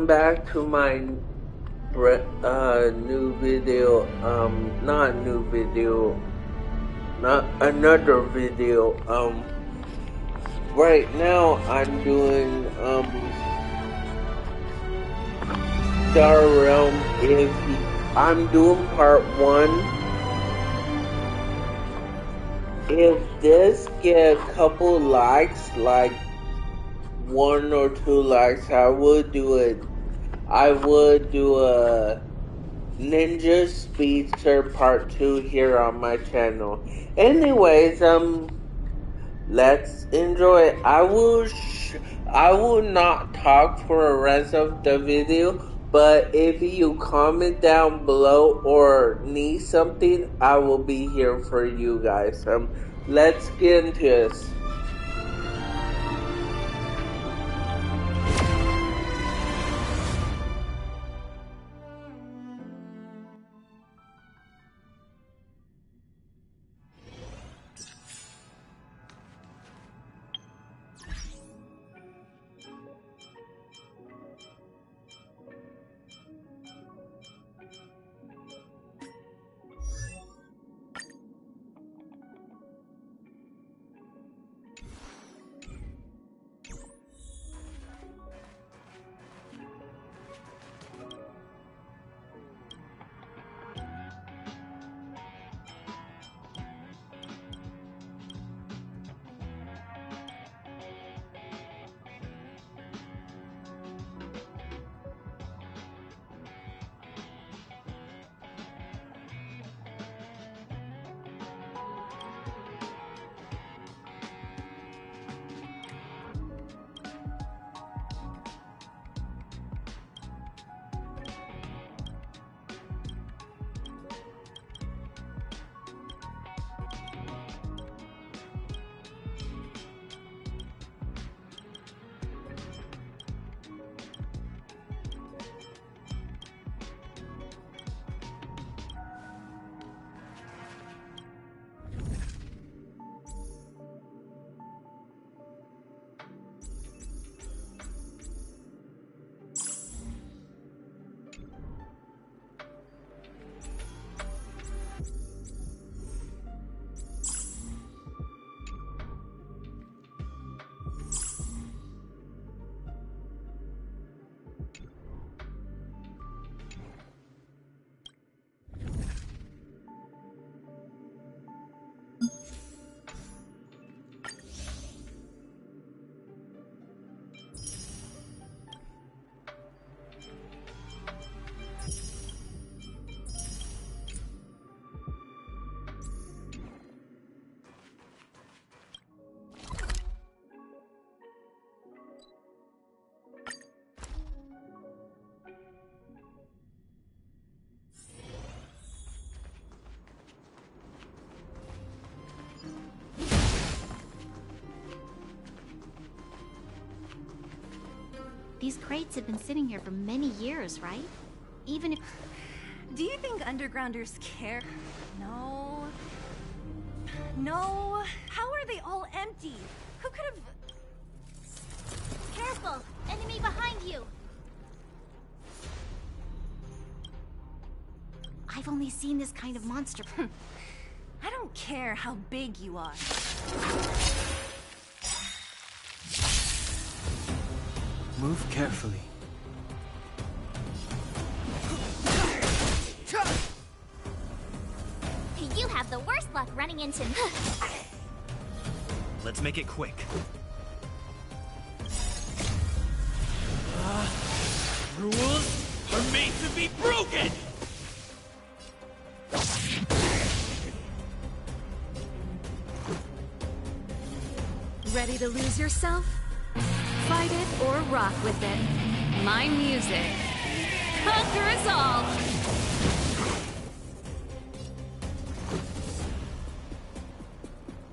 welcome back to my new video. Not new video, not another video. Right now I'm doing Star Realm. If I'm doing part 1. If this get a couple likes, like 1 or 2 likes, I would do it. I would do a Ninja Speedster Part 2 here on my channel. Anyways, let's enjoy it. I will not talk for the rest of the video, but if you comment down below or need something, I will be here for you guys. Let's get into this. These crates have been sitting here for many years, right? Even if... Do you think undergrounders care? No. No. How are they all empty? Who could have... Careful! Enemy behind you! I've only seen this kind of monster. I don't care how big you are. Move carefully. You have the worst luck running into me. Let's make it quick. Rules are made to be broken! Ready to lose yourself? Fight it or rock with it. My music. Conquer us all!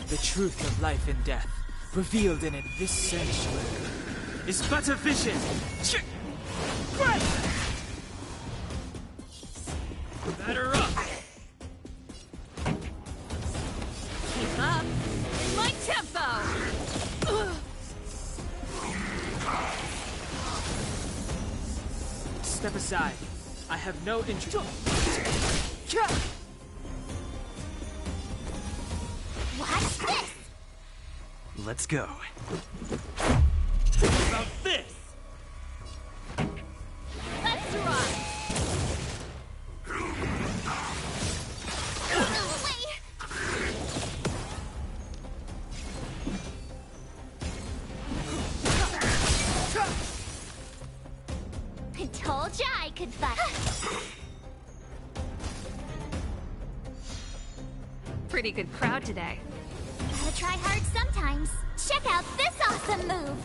The truth of life and death, revealed in this sanctuary, is but a vision. Batter up! Keep up! My tempo! Step aside. I have no interest. What's this? Let's go. How about this? Let's rock! I told ya I could fight. Pretty good crowd today. Gotta try hard sometimes. Check out this awesome move.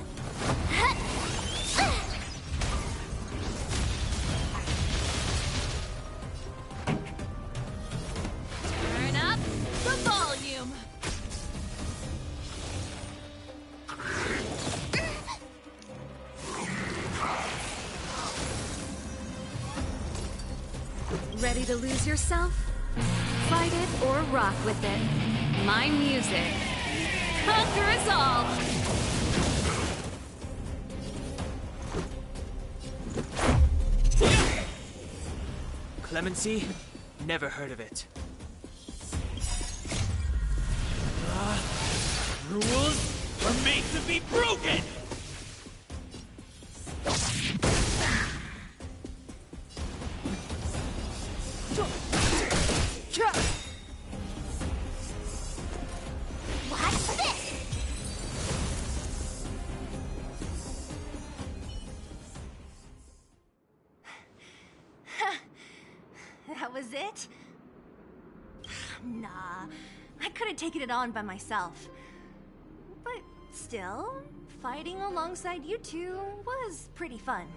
Turn up the volume. Ready to lose yourself? Fight it or rock with it. My music. Conquer us all! Clemency? Never heard of it. Rules are made to be broken! What's this? That was it? Nah, I could have taken it on by myself. But still, fighting alongside you two was pretty fun.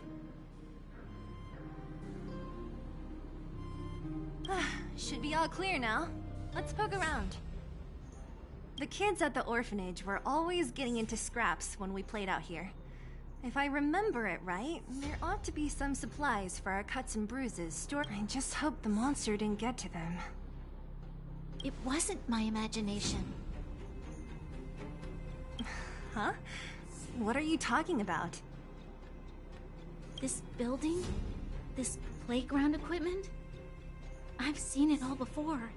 Should be all clear now. Let's poke around. The kids at the orphanage were always getting into scraps when we played out here. If I remember it right, there ought to be some supplies for our cuts and bruises stored. I just hope the monster didn't get to them. It wasn't my imagination. Huh? What are you talking about? This building? This playground equipment? I've seen it all before.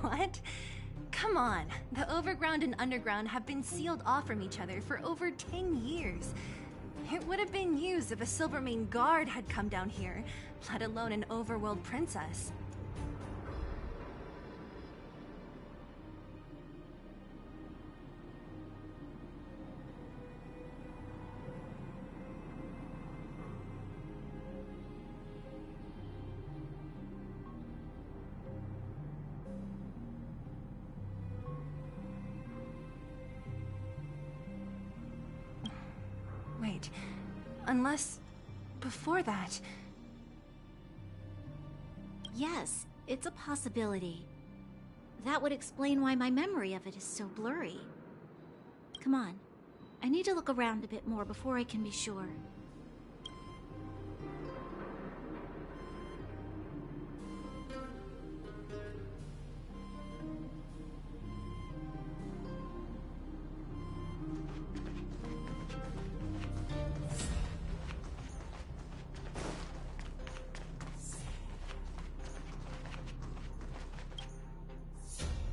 What? Come on. The overground and underground have been sealed off from each other for over 10 years. It would have been used if a Silvermane guard had come down here, let alone an overworld princess. Wait, unless before that... Yes, it's a possibility. That would explain why my memory of it is so blurry. Come on. I need to look around a bit more before I can be sure.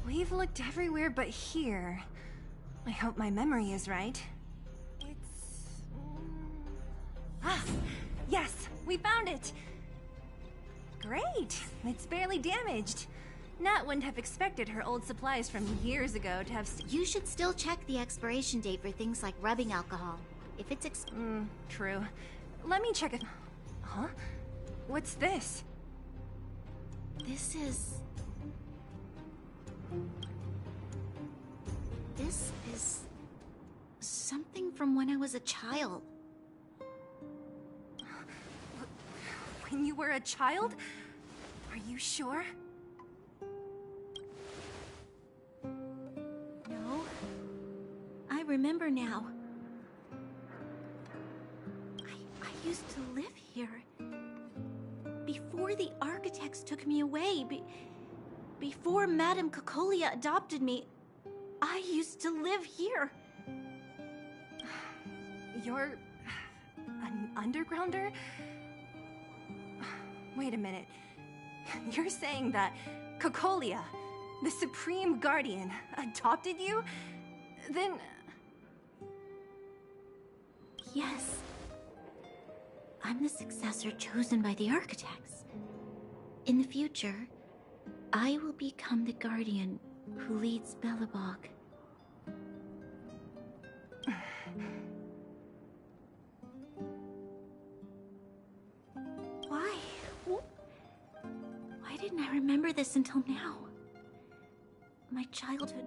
We've looked everywhere but here. I hope my memory is right. It's... Ah! Yes! We found it! Great! It's barely damaged. Nat wouldn't have expected her old supplies from years ago to have... You should still check the expiration date for things like rubbing alcohol. If it's True. Let me check it. Huh? What's this? This is something from when I was a child. When you were a child? Are you sure? No. I remember now. I used to live here. Before the architects took me away, before Madame Cocolia adopted me, I used to live here. You're... an undergrounder? Wait a minute. You're saying that Cocolia, the Supreme Guardian, adopted you? Then... Yes. I'm the successor chosen by the architects. In the future, I will become the guardian who leads Belobog. Why? Why didn't I remember this until now? My childhood...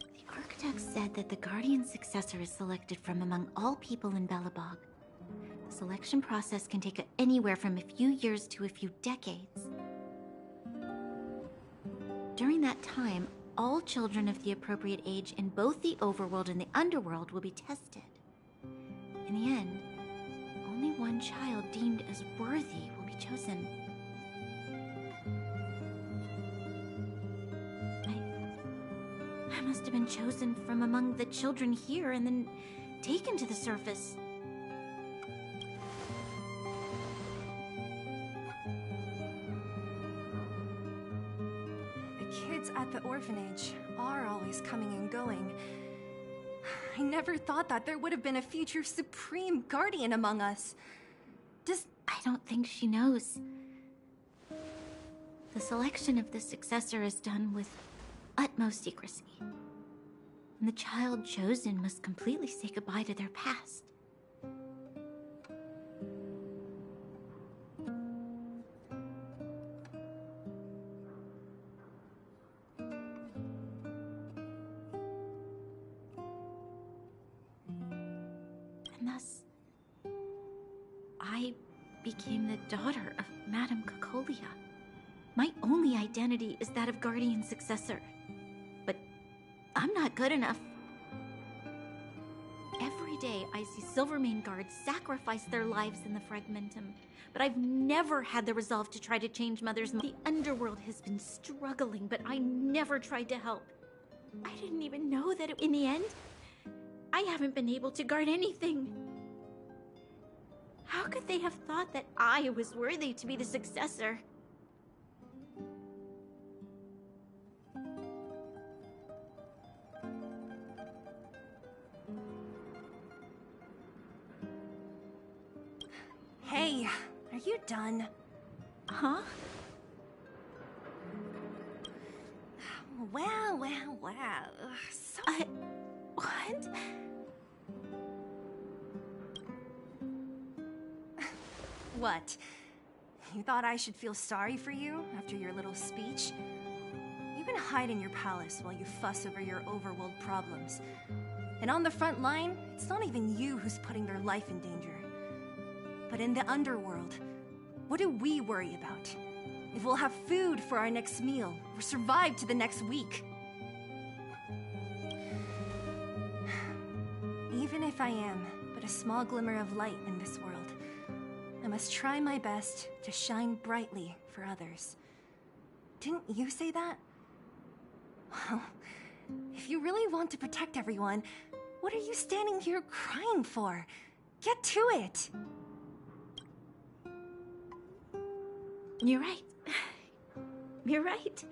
The architects said that the guardian successor is selected from among all people in Belobog. The selection process can take anywhere from a few years to a few decades. During that time, all children of the appropriate age in both the overworld and the underworld will be tested. In the end, only one child deemed as worthy will be chosen. I must have been chosen from among the children here and then taken to the surface. Kids at the orphanage are always coming and going. I never thought that there would have been a future Supreme Guardian among us. I don't think she knows. The selection of the successor is done with utmost secrecy. And the child chosen must completely say goodbye to their past. And thus, I became the daughter of Madame Cocolia. My only identity is that of guardian successor. But I'm not good enough. Every day I see Silvermane guards sacrifice their lives in the Fragmentum, but I've never had the resolve to try to change Mother's mind. The underworld has been struggling, but I never tried to help. I didn't even know that in the end, I haven't been able to guard anything. How could they have thought that I was worthy to be the successor? Hey, are you done? Huh? Wow. So... What? What? You thought I should feel sorry for you after your little speech? You can hide in your palace while you fuss over your overworld problems. And on the front line, it's not even you who's putting their life in danger. But in the underworld, what do we worry about? If we'll have food for our next meal, or survive to the next week. Even if I am but a small glimmer of light in this world, I must try my best to shine brightly for others. Didn't you say that? Well, if you really want to protect everyone, what are you standing here crying for? Get to it! You're right. You're right.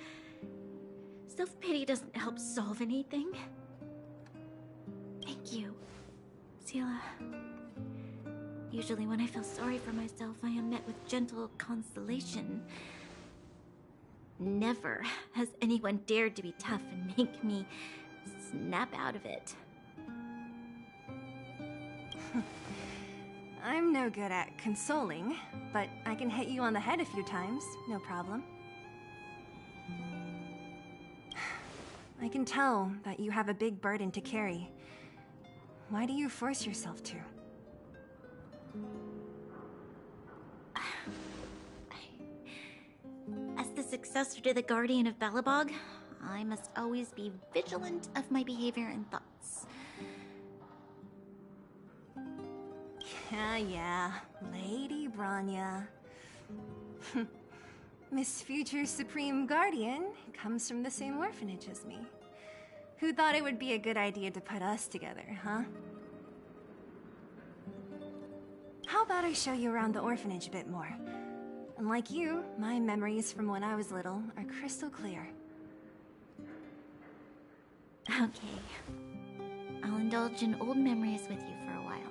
Self-pity doesn't help solve anything. Thank you, Sela. Usually when I feel sorry for myself, I am met with gentle consolation. Never has anyone dared to be tough and make me snap out of it. I'm no good at consoling, but I can hit you on the head a few times, no problem. I can tell that you have a big burden to carry. Why do you force yourself to? As the successor to the Guardian of Belobog, I must always be vigilant of my behavior and thoughts. Yeah, Lady Branya. Miss Future Supreme Guardian comes from the same orphanage as me. Who thought it would be a good idea to put us together, huh? How about I show you around the orphanage a bit more? Unlike you, my memories from when I was little are crystal clear. Okay. I'll indulge in old memories with you for a while.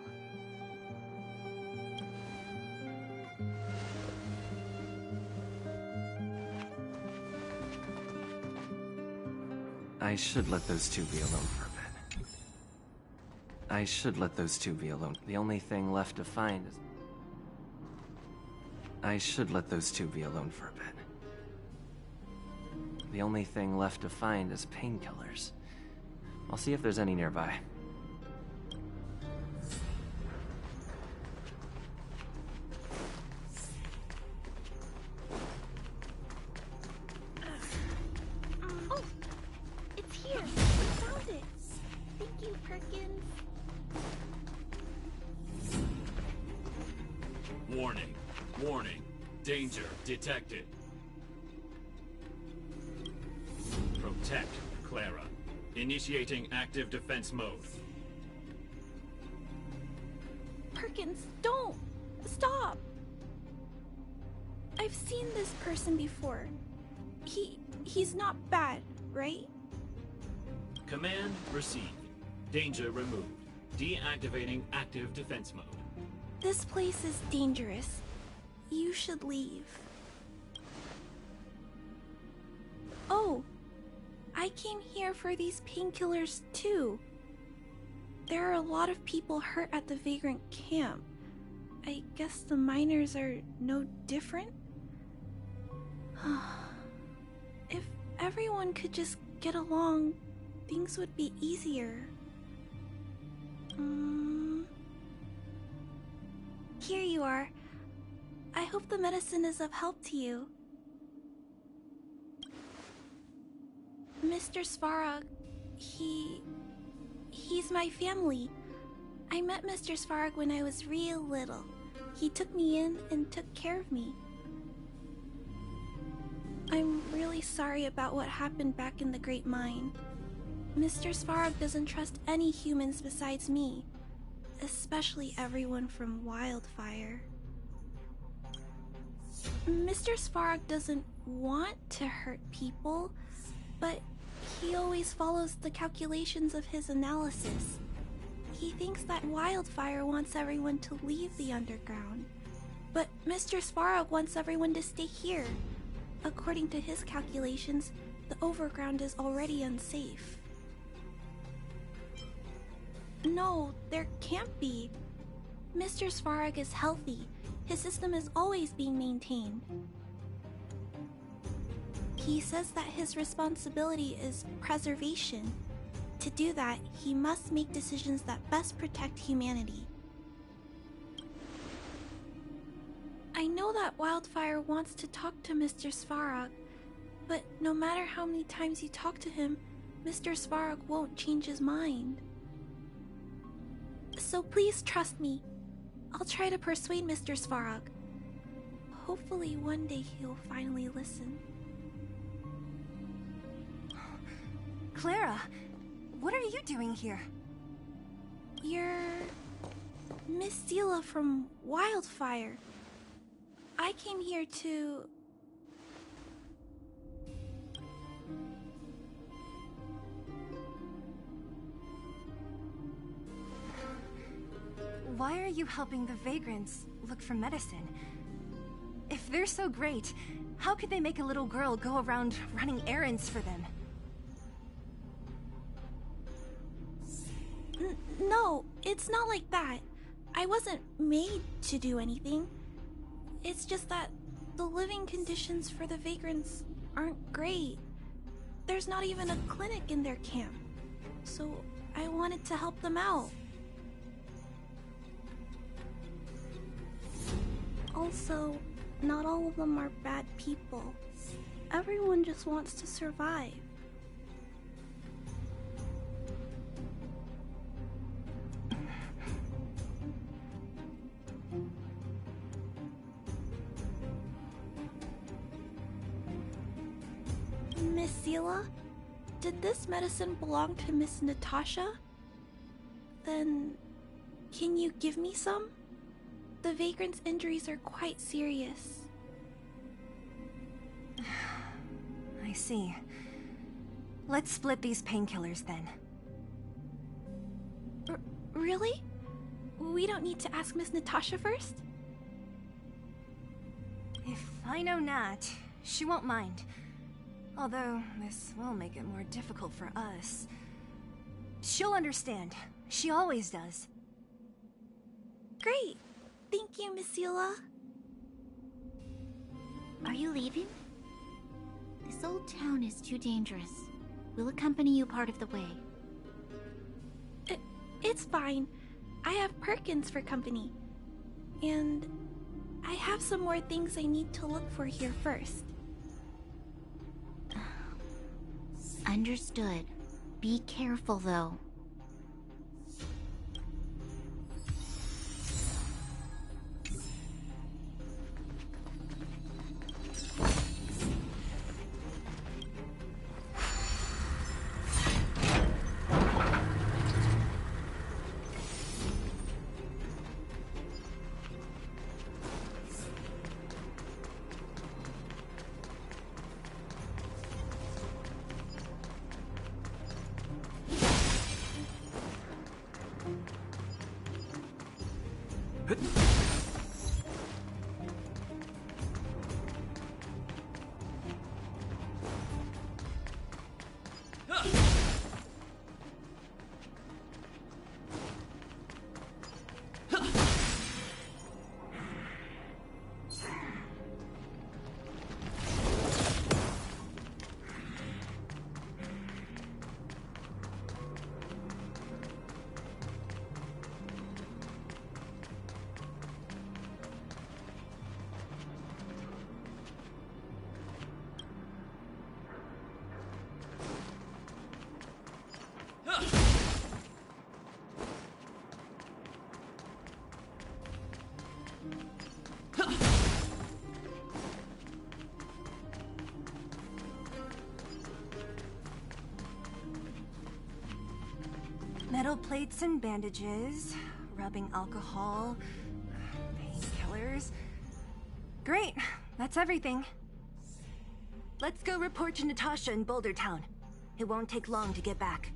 I should let those two be alone for a bit. I should let those two be alone. The only thing left to find is... I should let those two be alone for a bit. The only thing left to find is painkillers. I'll see if there's any nearby. Oh! It's here! We found it! Thank you, Perkins. Warning. Warning. Danger detected. Protect Clara. Initiating active defense mode. Perkins, don't! Stop! I've seen this person before. He's not bad, right? Command received. Danger removed. Deactivating active defense mode. This place is dangerous. You should leave. Oh! I came here for these painkillers too. There are a lot of people hurt at the Vagrant camp. I guess the miners are no different? If everyone could just get along, things would be easier. Here you are. I hope the medicine is of help to you. Mr. Svarog, he's my family. I met Mr. Svarog when I was real little. He took me in and took care of me. I'm really sorry about what happened back in the Great Mine. Mr. Svarog doesn't trust any humans besides me, especially everyone from Wildfire. Mr. Svarog doesn't want to hurt people, but he always follows the calculations of his analysis. He thinks that Wildfire wants everyone to leave the underground, but Mr. Svarog wants everyone to stay here. According to his calculations, the overground is already unsafe. No, there can't be. Mr. Svarog is healthy. His system is always being maintained. He says that his responsibility is preservation. To do that, he must make decisions that best protect humanity. I know that Wildfire wants to talk to Mr. Svarog, but no matter how many times you talk to him, Mr. Svarog won't change his mind. So please trust me. I'll try to persuade Mr. Svarog. Hopefully one day he'll finally listen. Clara, what are you doing here? You're Miss Zila from Wildfire. I came here to... Why are you helping the Vagrants look for medicine? If they're so great, how could they make a little girl go around running errands for them? No, it's not like that. I wasn't made to do anything. It's just that the living conditions for the Vagrants aren't great. There's not even a clinic in their camp. So I wanted to help them out. Also, not all of them are bad people. Everyone just wants to survive. Miss Zila, did this medicine belong to Miss Natasha? Then, can you give me some? the vagrant's injuries are quite serious. I see. Let's split these painkillers then. Really? We don't need to ask Miss Natasha first? If I know Nat, she won't mind. Although, this will make it more difficult for us. She'll understand. She always does. Great. Thank you, Miss Seela. Are you leaving? This old town is too dangerous. We'll accompany you part of the way. It's fine. I have Perkins for company. And I have some more things I need to look for here first. Understood. Be careful, though. Metal plates and bandages, rubbing alcohol, painkillers. Great, that's everything. Let's go report to Natasha in Boulder Town. It won't take long to get back.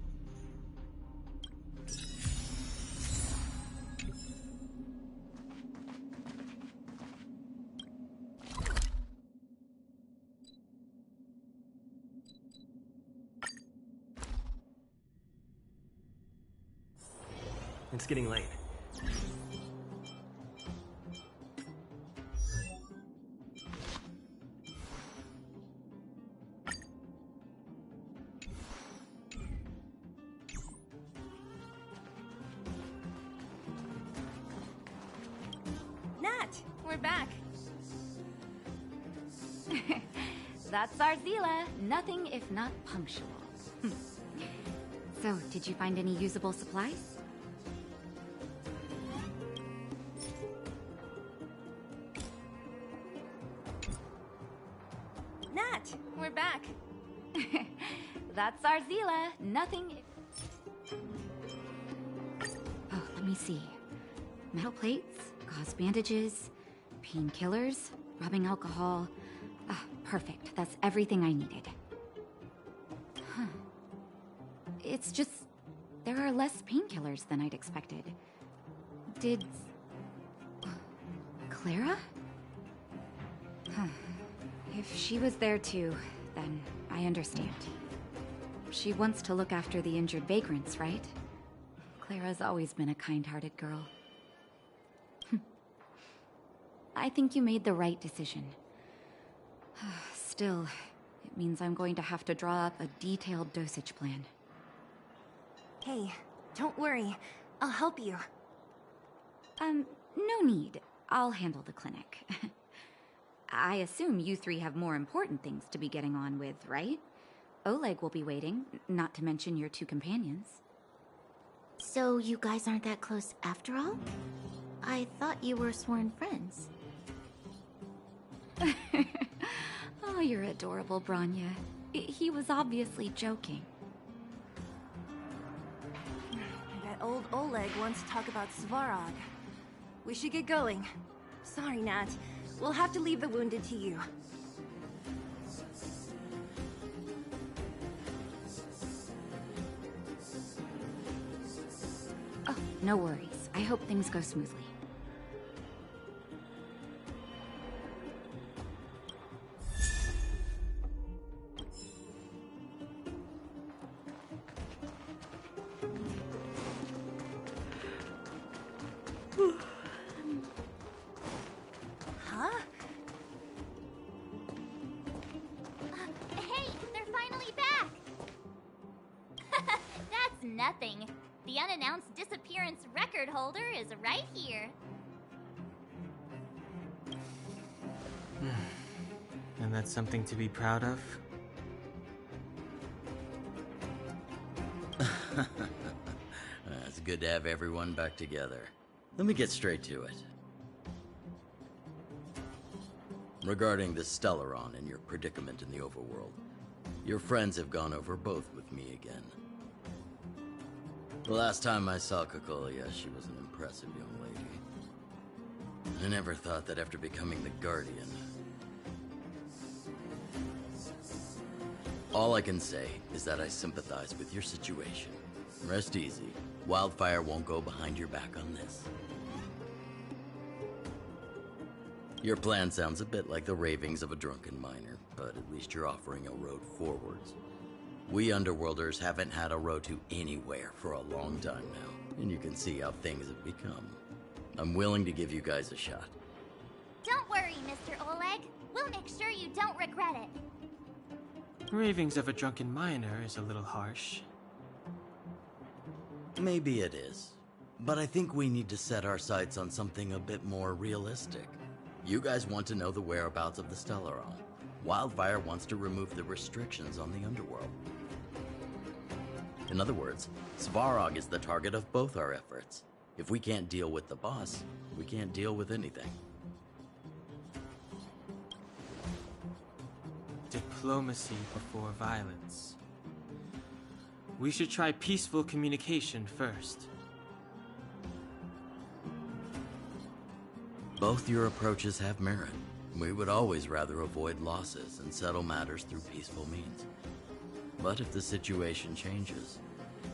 It's getting late. Nat, we're back. That's Arzila. Nothing if not punctual. So, did you find any usable supplies? Nat, we're back. That's Arzila. Nothing... Oh, let me see. Metal plates, gauze bandages, painkillers, rubbing alcohol. Ah, perfect. That's everything I needed. Huh. It's just... there are less painkillers than I'd expected. Did... Clara? Huh. If she was there too, then I understand. She wants to look after the injured vagrants, right? Clara's always been a kind-hearted girl. I think you made the right decision. Still, it means I'm going to have to draw up a detailed dosage plan. Hey, don't worry. I'll help you. No need. I'll handle the clinic. I assume you three have more important things to be getting on with, right? Oleg will be waiting, not to mention your two companions. So you guys aren't that close after all? I thought you were sworn friends. Oh, you're adorable, Branya. He was obviously joking. That old Oleg wants to talk about Svarog. We should get going. Sorry, Nat. We'll have to leave the wounded to you. Oh, no worries. I hope things go smoothly. Huh? Hey, they're finally back! That's nothing. The unannounced disappearance record holder is right here. And that's something to be proud of? It's good to have everyone back together. Let me get straight to it. Regarding the Stellaron and your predicament in the overworld, your friends have gone over both with me again. The last time I saw Cocolia, she was an impressive young lady. I never thought that after becoming the Guardian... All I can say is that I sympathize with your situation. Rest easy. Wildfire won't go behind your back on this. Your plan sounds a bit like the ravings of a drunken miner, but at least you're offering a road forwards. We Underworlders haven't had a road to anywhere for a long time now, and you can see how things have become. I'm willing to give you guys a shot. Don't worry, Mr. Oleg. We'll make sure you don't regret it. Ravings of a drunken miner is a little harsh. Maybe it is, but I think we need to set our sights on something a bit more realistic. You guys want to know the whereabouts of the Stellaron. Wildfire wants to remove the restrictions on the Underworld. In other words, Svarog is the target of both our efforts. If we can't deal with the boss, we can't deal with anything. Diplomacy before violence. We should try peaceful communication first. Both your approaches have merit. We would always rather avoid losses and settle matters through peaceful means. But if the situation changes,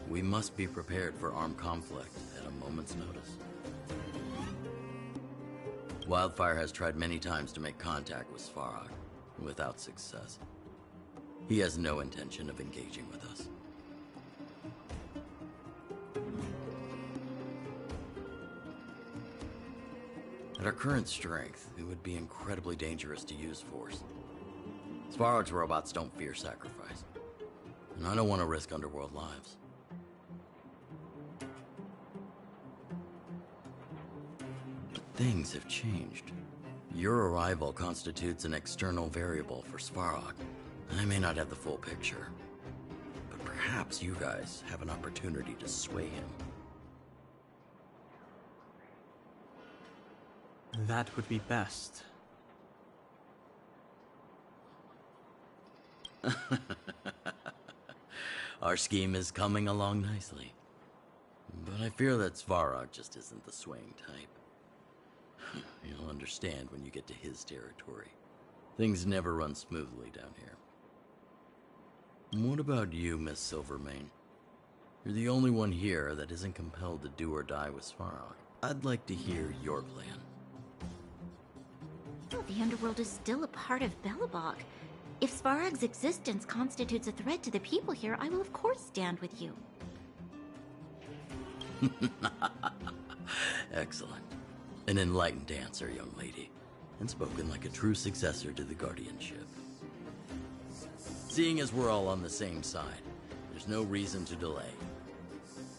we must be prepared for armed conflict at a moment's notice. Wildfire has tried many times to make contact with Svarog, without success. He has no intention of engaging with us. At our current strength, it would be incredibly dangerous to use force. Svarog's robots don't fear sacrifice, and I don't want to risk Underworld lives. But things have changed. Your arrival constitutes an external variable for Svarog. I may not have the full picture, but perhaps you guys have an opportunity to sway him. That would be best. Our scheme is coming along nicely. But I fear that Svarog just isn't the swaying type. You'll understand when you get to his territory. Things never run smoothly down here. What about you, Miss Silvermane? You're the only one here that isn't compelled to do or die with Svarog. I'd like to hear your plan. The Underworld is still a part of Belobog. If Svarog's existence constitutes a threat to the people here, I will of course stand with you. Excellent. An enlightened answer, young lady, and spoken like a true successor to the guardianship. Seeing as we're all on the same side, there's no reason to delay.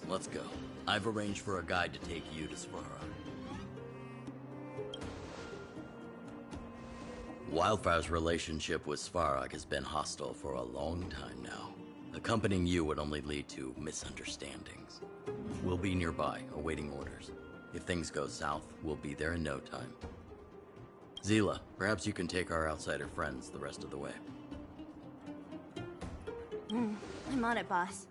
Let's go. I've arranged for a guide to take you to Svarog. Wildfire's relationship with Svarog has been hostile for a long time now. Accompanying you would only lead to misunderstandings. We'll be nearby, awaiting orders. If things go south, we'll be there in no time. Zila, perhaps you can take our outsider friends the rest of the way. I'm on it, boss.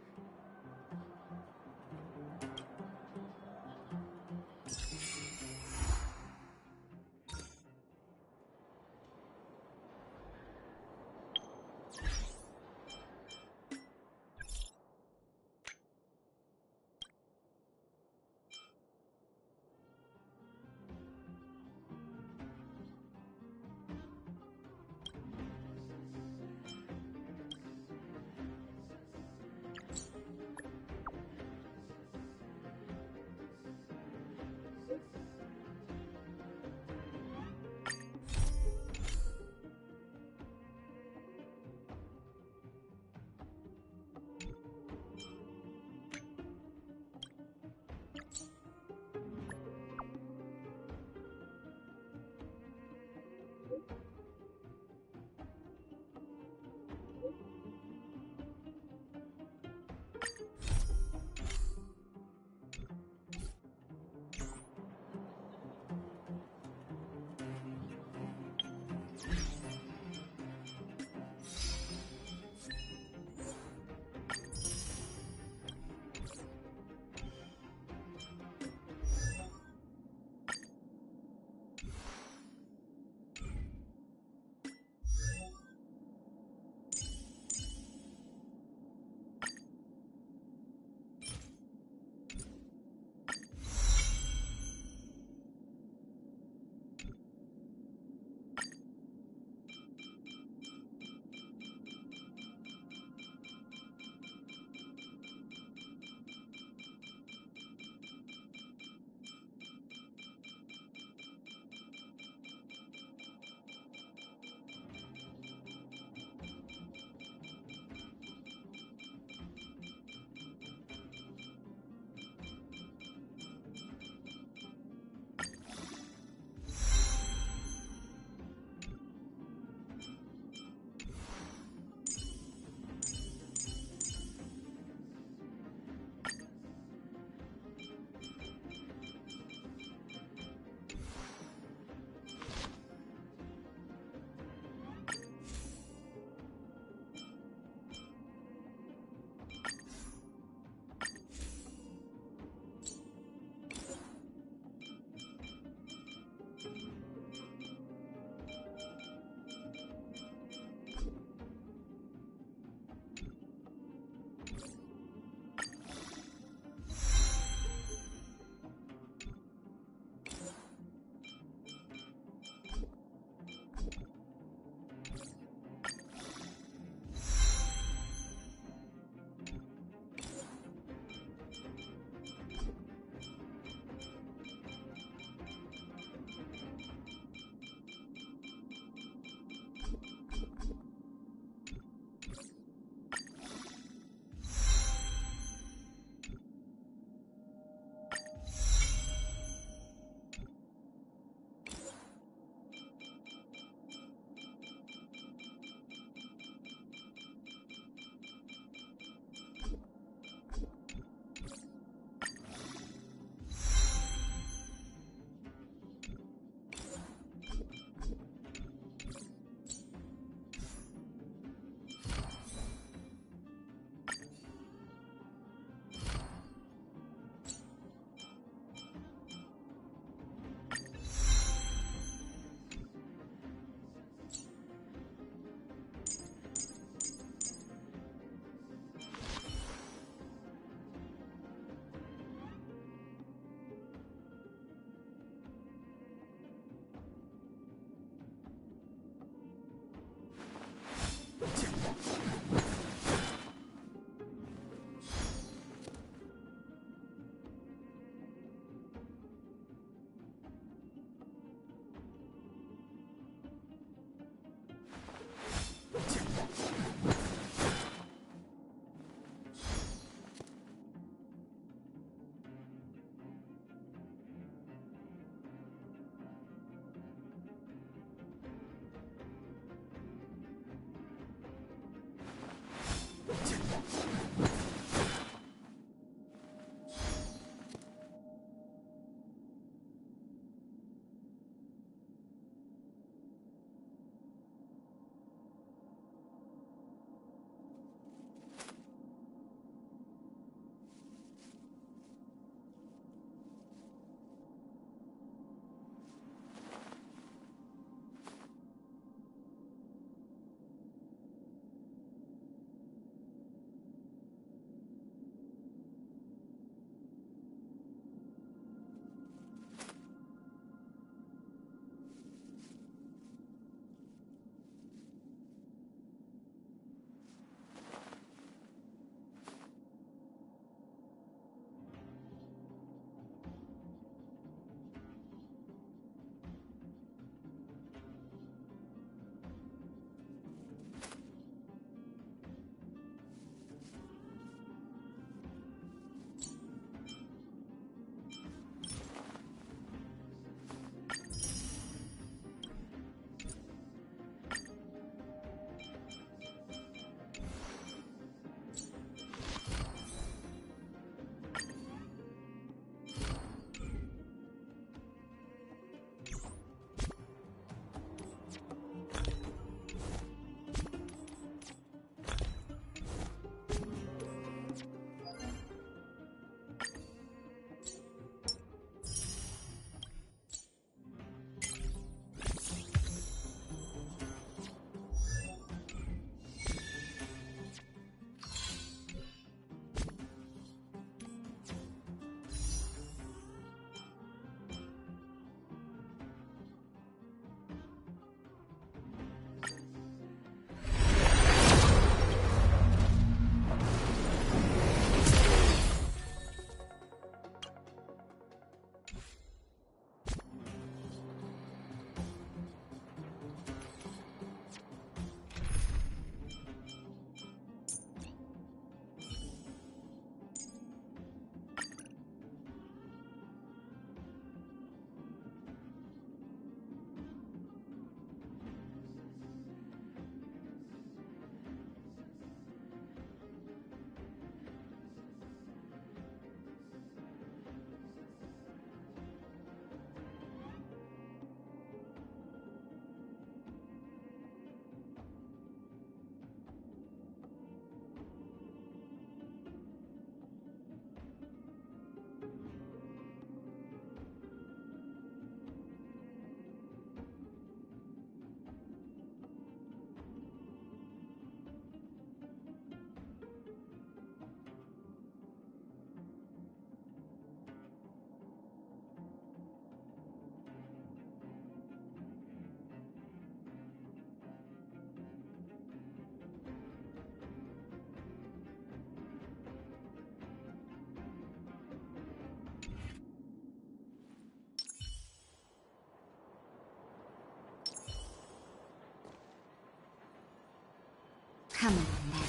Come on, then.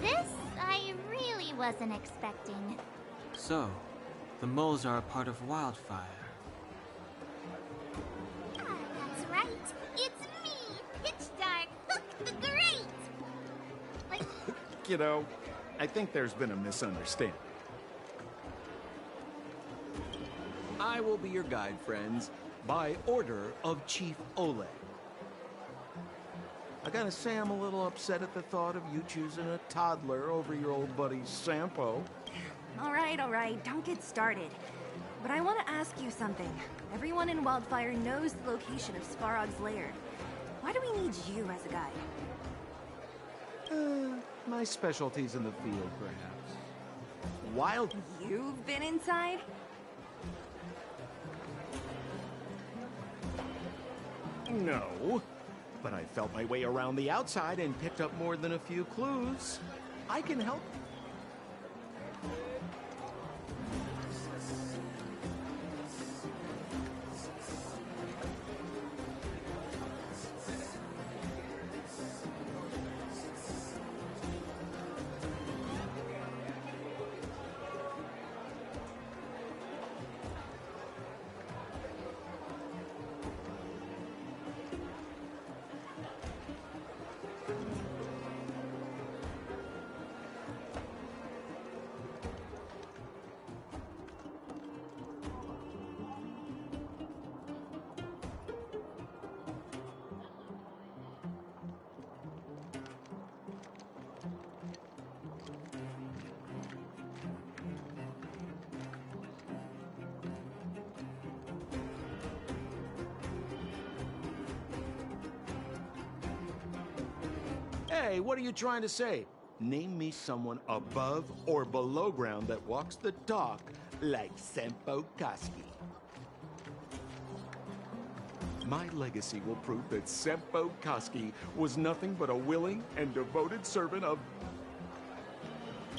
This I really wasn't expecting. So, the moles are a part of Wildfire. That's right. It's me, Pitch Dark, Hook the Great! Like, Kiddo, I think there's been a misunderstanding. I will be your guide, friends, by order of Chief Oleg. I gotta say I'm a little upset at the thought of you choosing a toddler over your old buddy Sampo. All right, don't get started. But I want to ask you something. Everyone in Wildfire knows the location of Svarog's lair. Why do we need you as a guide? My specialty's in the field, perhaps. Wild... You've been inside? No. But I felt my way around the outside and picked up more than a few clues. I can help. Hey, what are you trying to say? Name me someone above or below ground that walks the dock like Sempo Koski. My legacy will prove that Sempo Koski was nothing but a willing and devoted servant of...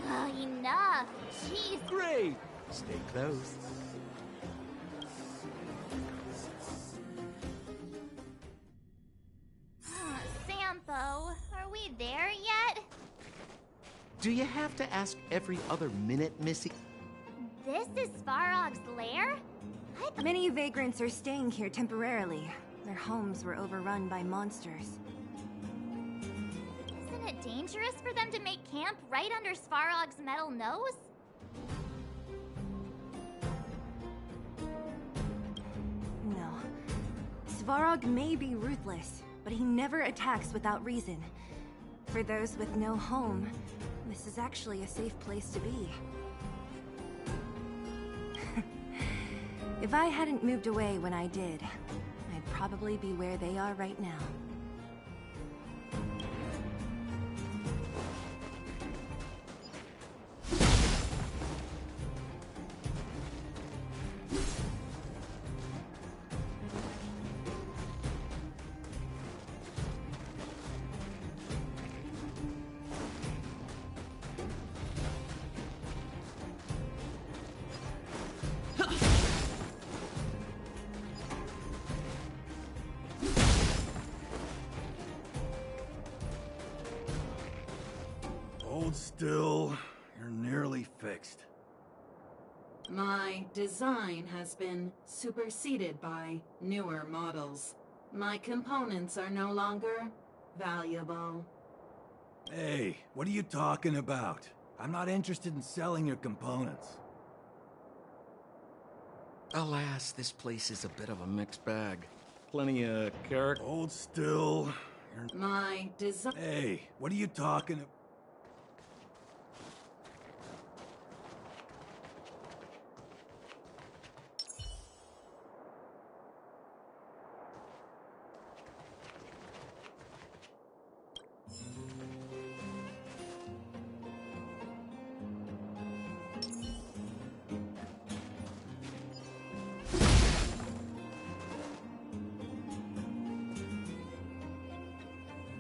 oh, enough. Jeez. Great! Stay close. Sampo, are we there yet? Do you have to ask every other minute, Missy? This is Svarog's lair? Many vagrants are staying here temporarily. Their homes were overrun by monsters. Isn't it dangerous for them to make camp right under Svarog's metal nose? No. Svarog may be ruthless, but he never attacks without reason. For those with no home, this is actually a safe place to be. If I hadn't moved away when I did, I'd probably be where they are right now. Hold still. You're nearly fixed. My design has been superseded by newer models. My components are no longer valuable. Hey, what are you talking about? I'm not interested in selling your components. Alas, this place is a bit of a mixed bag. Plenty of character. Hold still. My design. Hey, what are you talking about?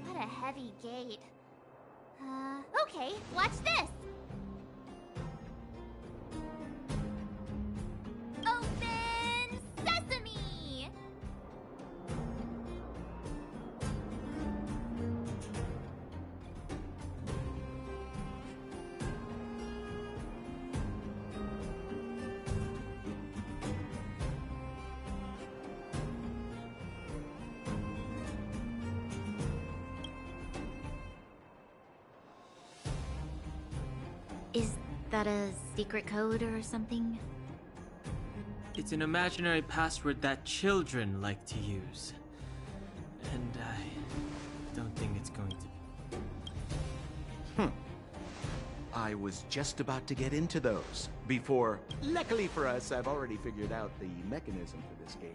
What a heavy gate. Okay, watch this! Open sesame! Is that a secret code or something? It's an imaginary password that children like to use. And I don't think it's going to. I was just about to get into those before. Luckily for us, I've already figured out the mechanism for this game.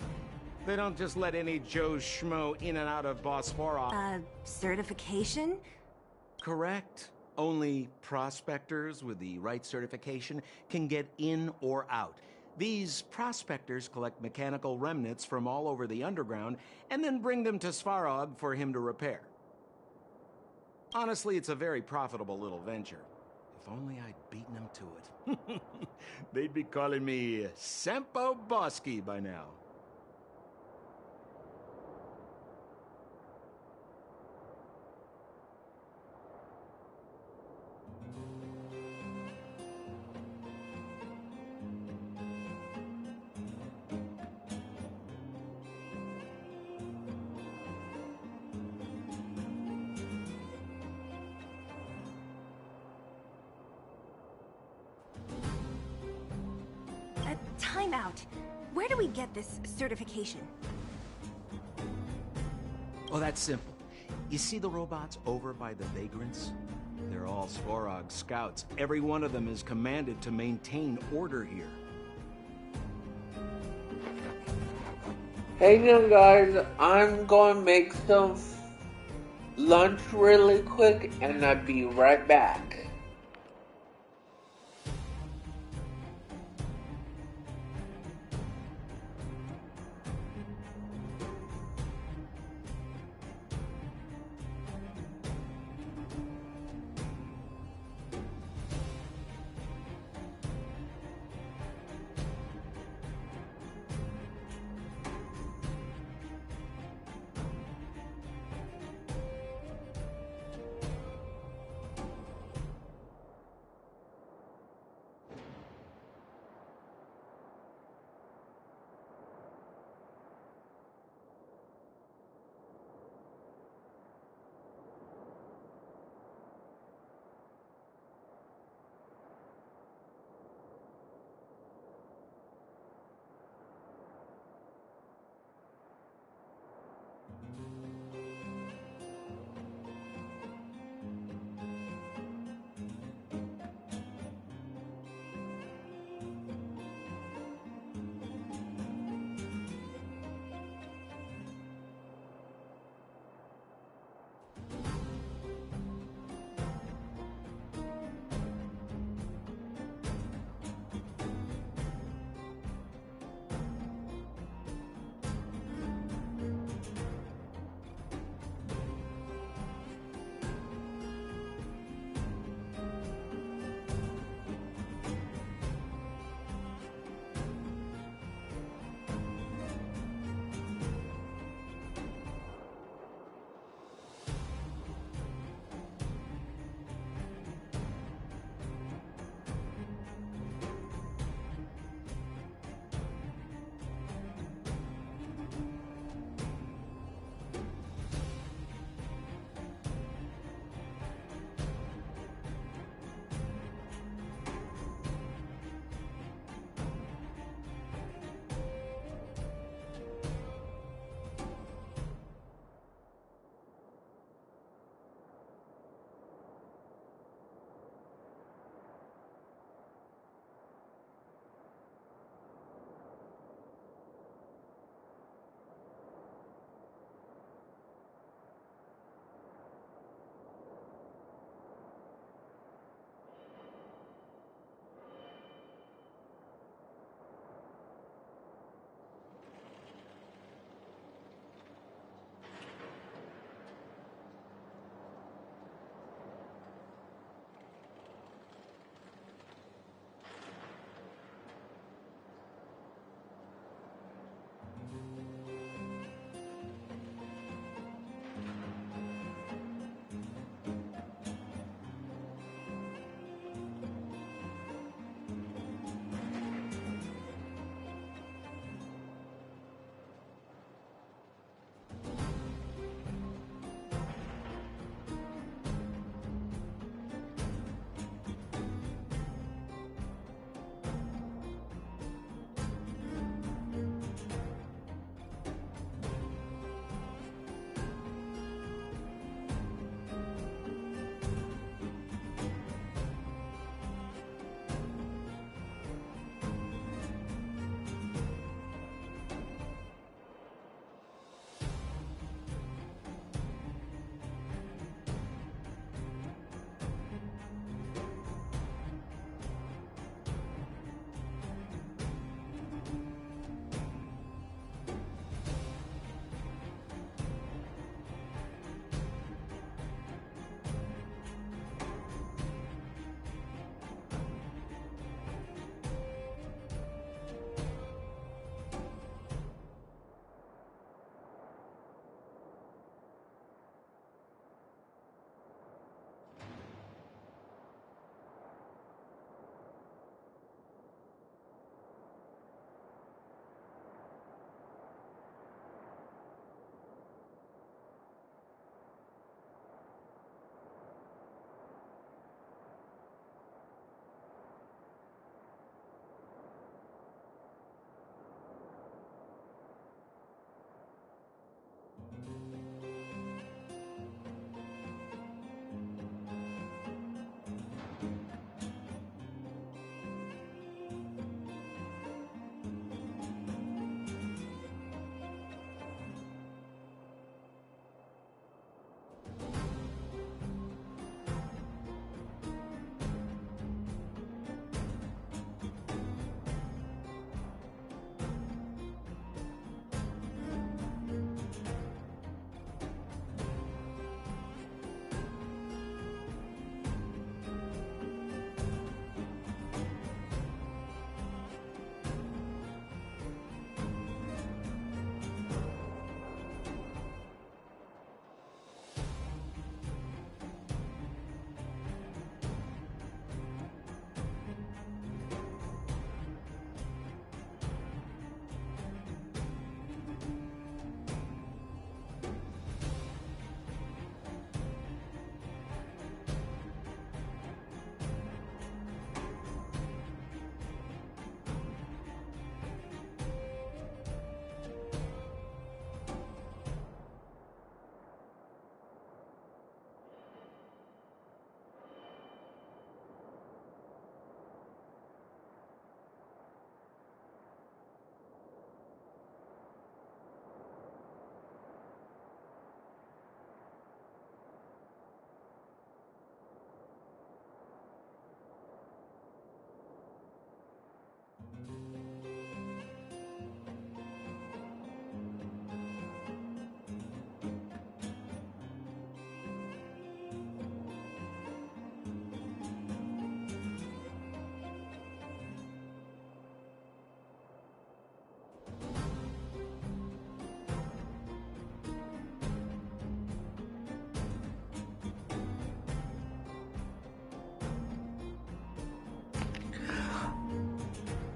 They don't just let any Joe Schmo in and out of Bosphora. Certification? Correct. Only prospectors with the right certification can get in or out. These prospectors collect mechanical remnants from all over the underground and then bring them to Svarog for him to repair. Honestly, it's a very profitable little venture. If only I'd beaten them to it. They'd be calling me Sempo Bosky by now. Time out. Where do we get this certification? Oh, that's simple. You see the robots over by the vagrants? They're all Svarog scouts. Every one of them is commanded to maintain order here. Hey young guys, I'm gonna make some lunch really quick and I'll be right back.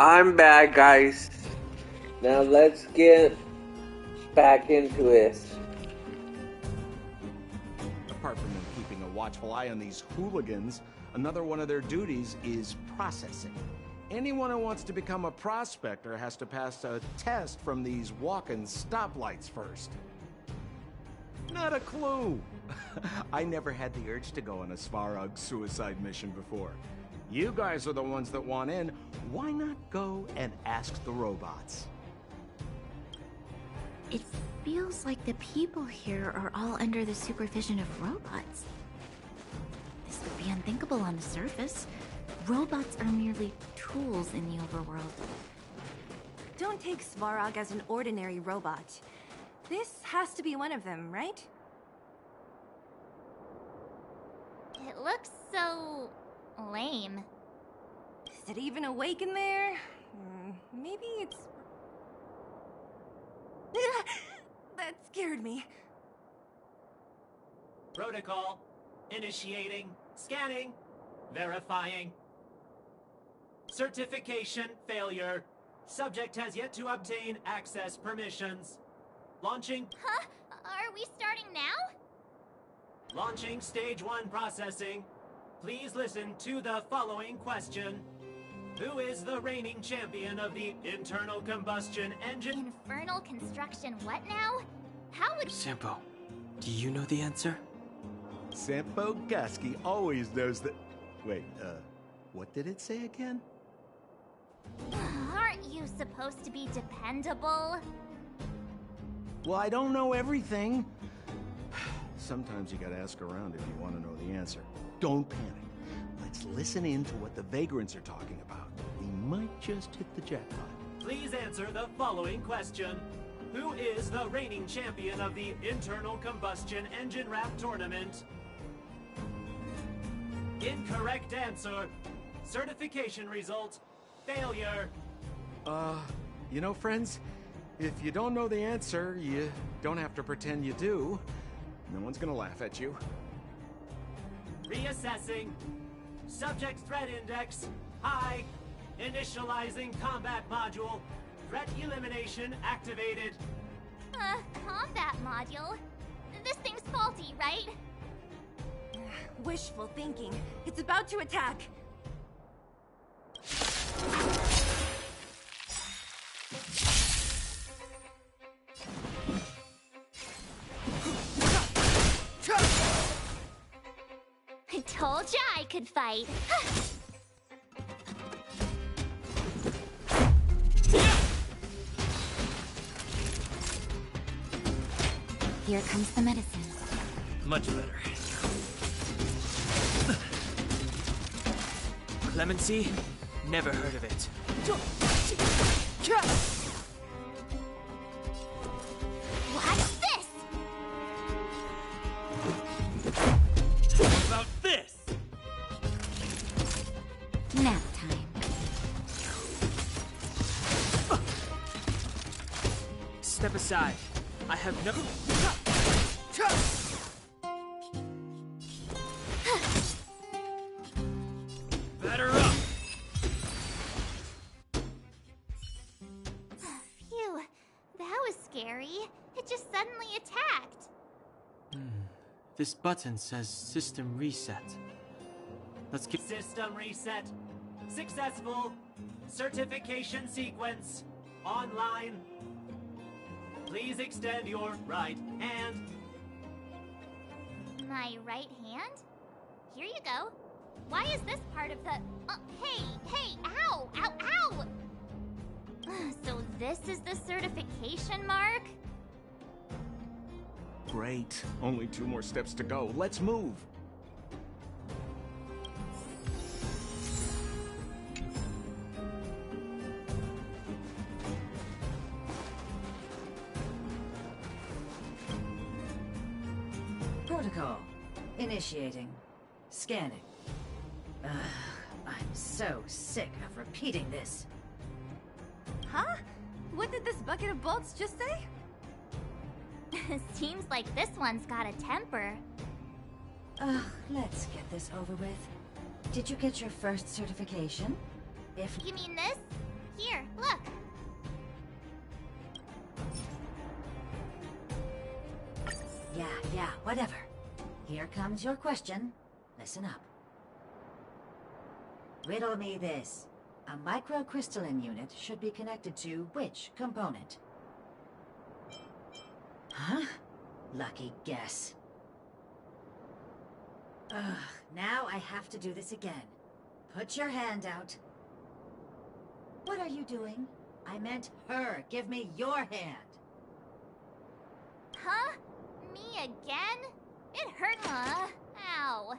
I'm back, guys. Now let's get back into it. Apart from them keeping a watchful eye on these hooligans, another one of their duties is processing. Anyone who wants to become a prospector has to pass a test from these walking stoplights first. Not a clue. I never had the urge to go on a Svarog suicide mission before. You guys are the ones that want in. Why not go and ask the robots? It feels like the people here are all under the supervision of robots. This would be unthinkable on the surface. Robots are merely tools in the overworld. Don't take Svarog as an ordinary robot. This has to be one of them, right? It looks so lame. Is it even awake in there? Maybe it's... That scared me. Protocol. Initiating. Scanning. Verifying. Certification failure. Subject has yet to obtain access permissions. Launching. Huh? Are we starting now? Launching stage 1 processing. Please listen to the following question. Who is the reigning champion of the internal combustion engine? Infernal construction what now? How would... Sampo, do you know the answer? Sampo Gaski always knows that... Wait, what did it say again? Aren't you supposed to be dependable? Well, I don't know everything. Sometimes you gotta ask around if you want to know the answer. Don't panic. Let's listen in to what the vagrants are talking about. We might just hit the jackpot. Please answer the following question. Who is the reigning champion of the internal combustion engine rap tournament? Incorrect answer. Certification result. Failure. You know, friends, if you don't know the answer, you don't have to pretend you do. No one's gonna laugh at you. Reassessing. Subject threat index. High. Initializing combat module. Threat elimination activated. Combat module? This thing's faulty, right? Wishful thinking. It's about to attack. I told ya I could fight. Here comes the medicine. Much better. Clemency? Never heard of it. What's this? What about this? Nap time. Step aside. I have no... Batter up. Phew, that was scary. It just suddenly attacked. This button says system reset. Let's get... System reset. Successful. Certification sequence. Online. Please extend your right hand. My right hand? Here you go. Why is this part of the... hey, ow, ow, ow! So this is the certification mark? Great. Only 2 more steps to go. Let's move. Protocol. Initiating. Scanning. Ugh, I'm so sick of repeating this. Huh? What did this bucket of bolts just say? Seems like this one's got a temper. Ugh, let's get this over with. Did you get your first certification? If... You mean this? whatever. Here comes your question. Listen up. Riddle me this. A microcrystalline unit should be connected to which component? Huh? Lucky guess. Ugh, now I have to do this again. Put your hand out. What are you doing? I meant her. Give me your hand. Huh? Me again? It hurt. Huh? Ow.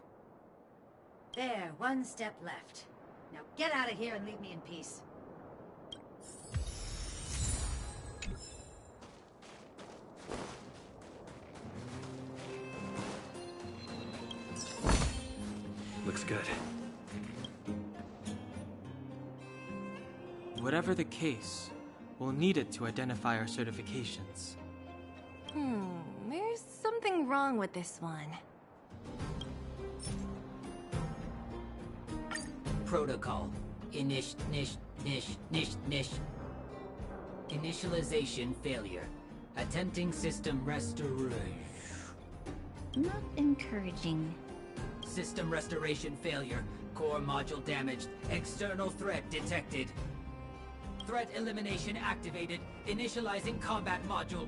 There, one step left. Now get out of here and leave me in peace. Looks good. Whatever the case, we'll need it to identify our certifications. There's something wrong with this one. Protocol. Initialization failure. Attempting system restoration. Not encouraging. System restoration failure. Core module damaged. External threat detected. Threat elimination activated. Initializing combat module.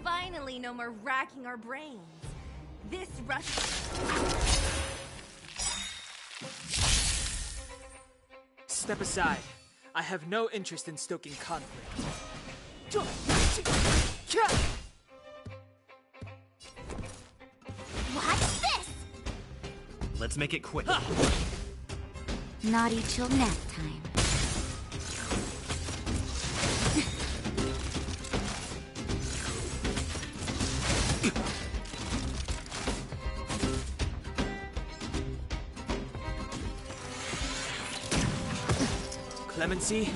Finally, no more racking our brains. This rush... Step aside. I have no interest in stoking conflict. What's this? Let's make it quick. Naughty till nap time. Clemency?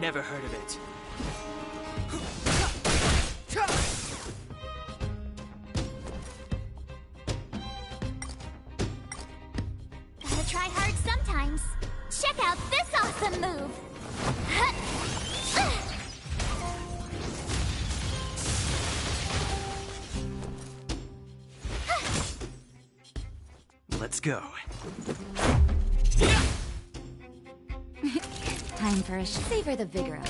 Never heard of it. Gotta try hard sometimes. Check out this awesome move! Let's go. Time for a savor the vigor of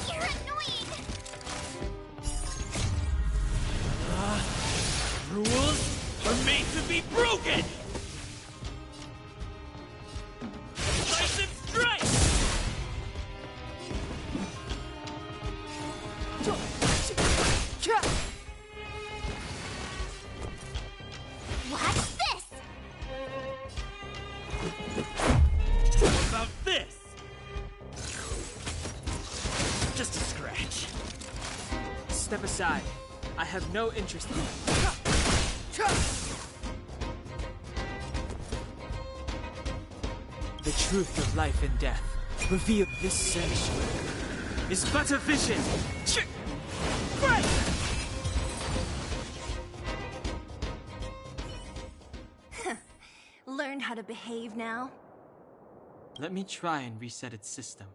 You're annoying! Rules are made to be broken! Decisive strike! What's this? What about this? Just a scratch. Step aside. I have no interest in it. The truth of life and death. Reveal this sanctuary is but a vision. Right! Learned how to behave now? Let me try and reset its system.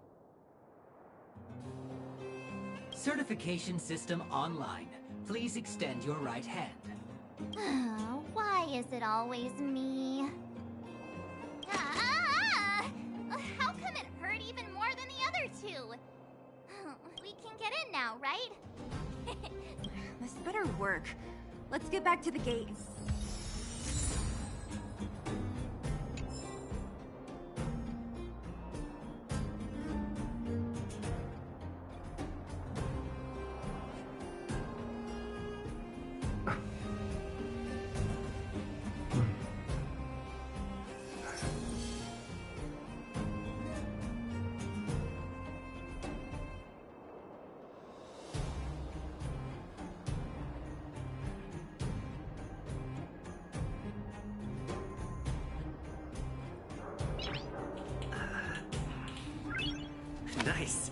Certification system online. Please extend your right hand. Why is it always me? Ah! How come it hurt even more than the other two? We can get in now, right? This better work. Let's get back to the gate. Nice.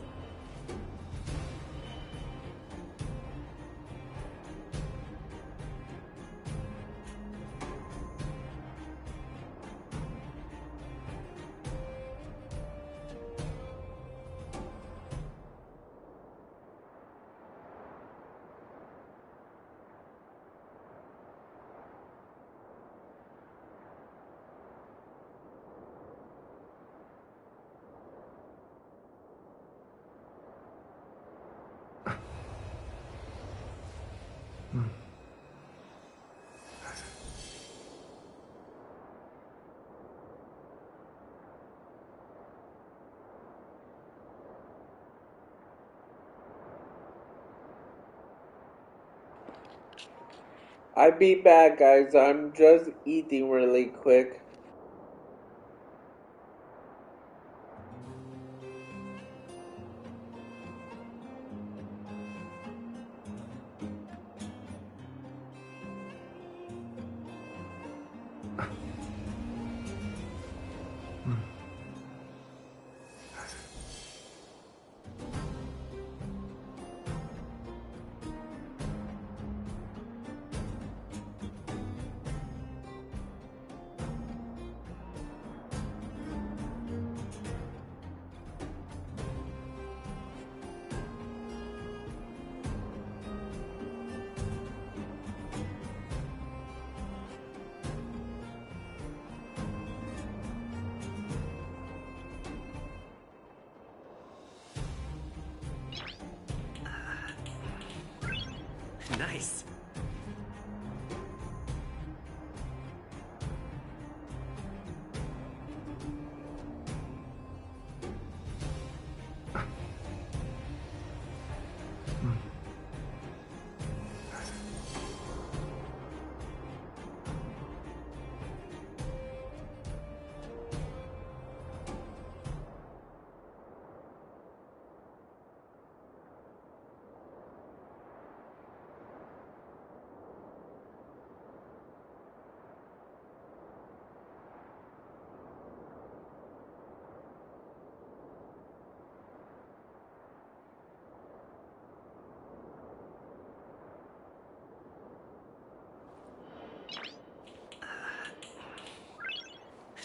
I'll be back, guys. I'm just eating really quick. Nice.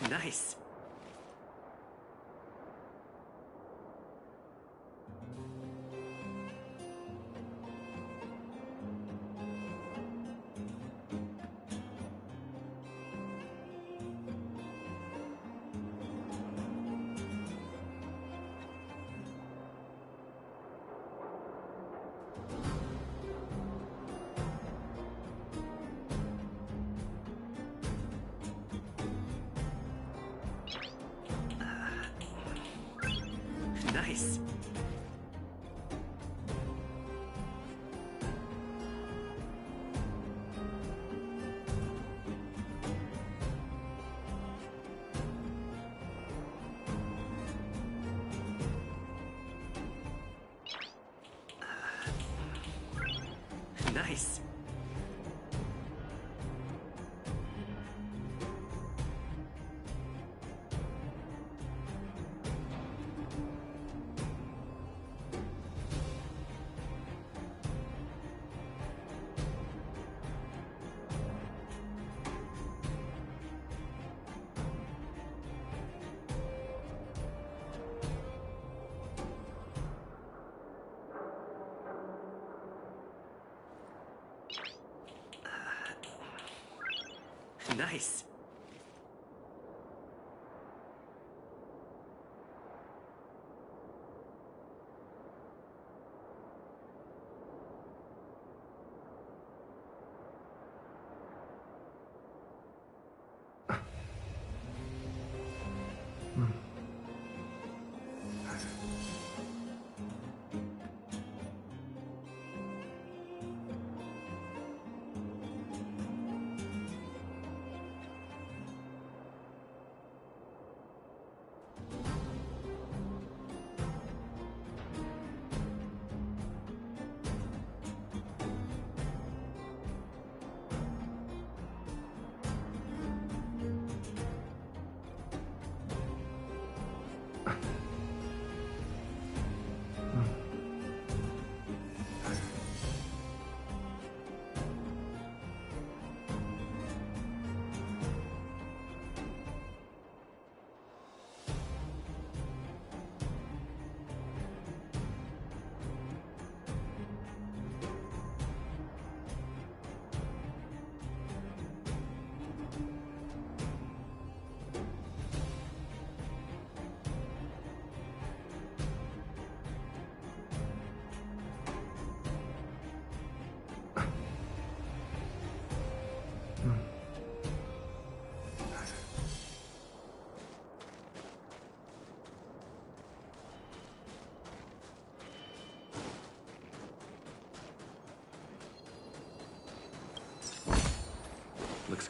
Nice. Nice. Nice. Nice.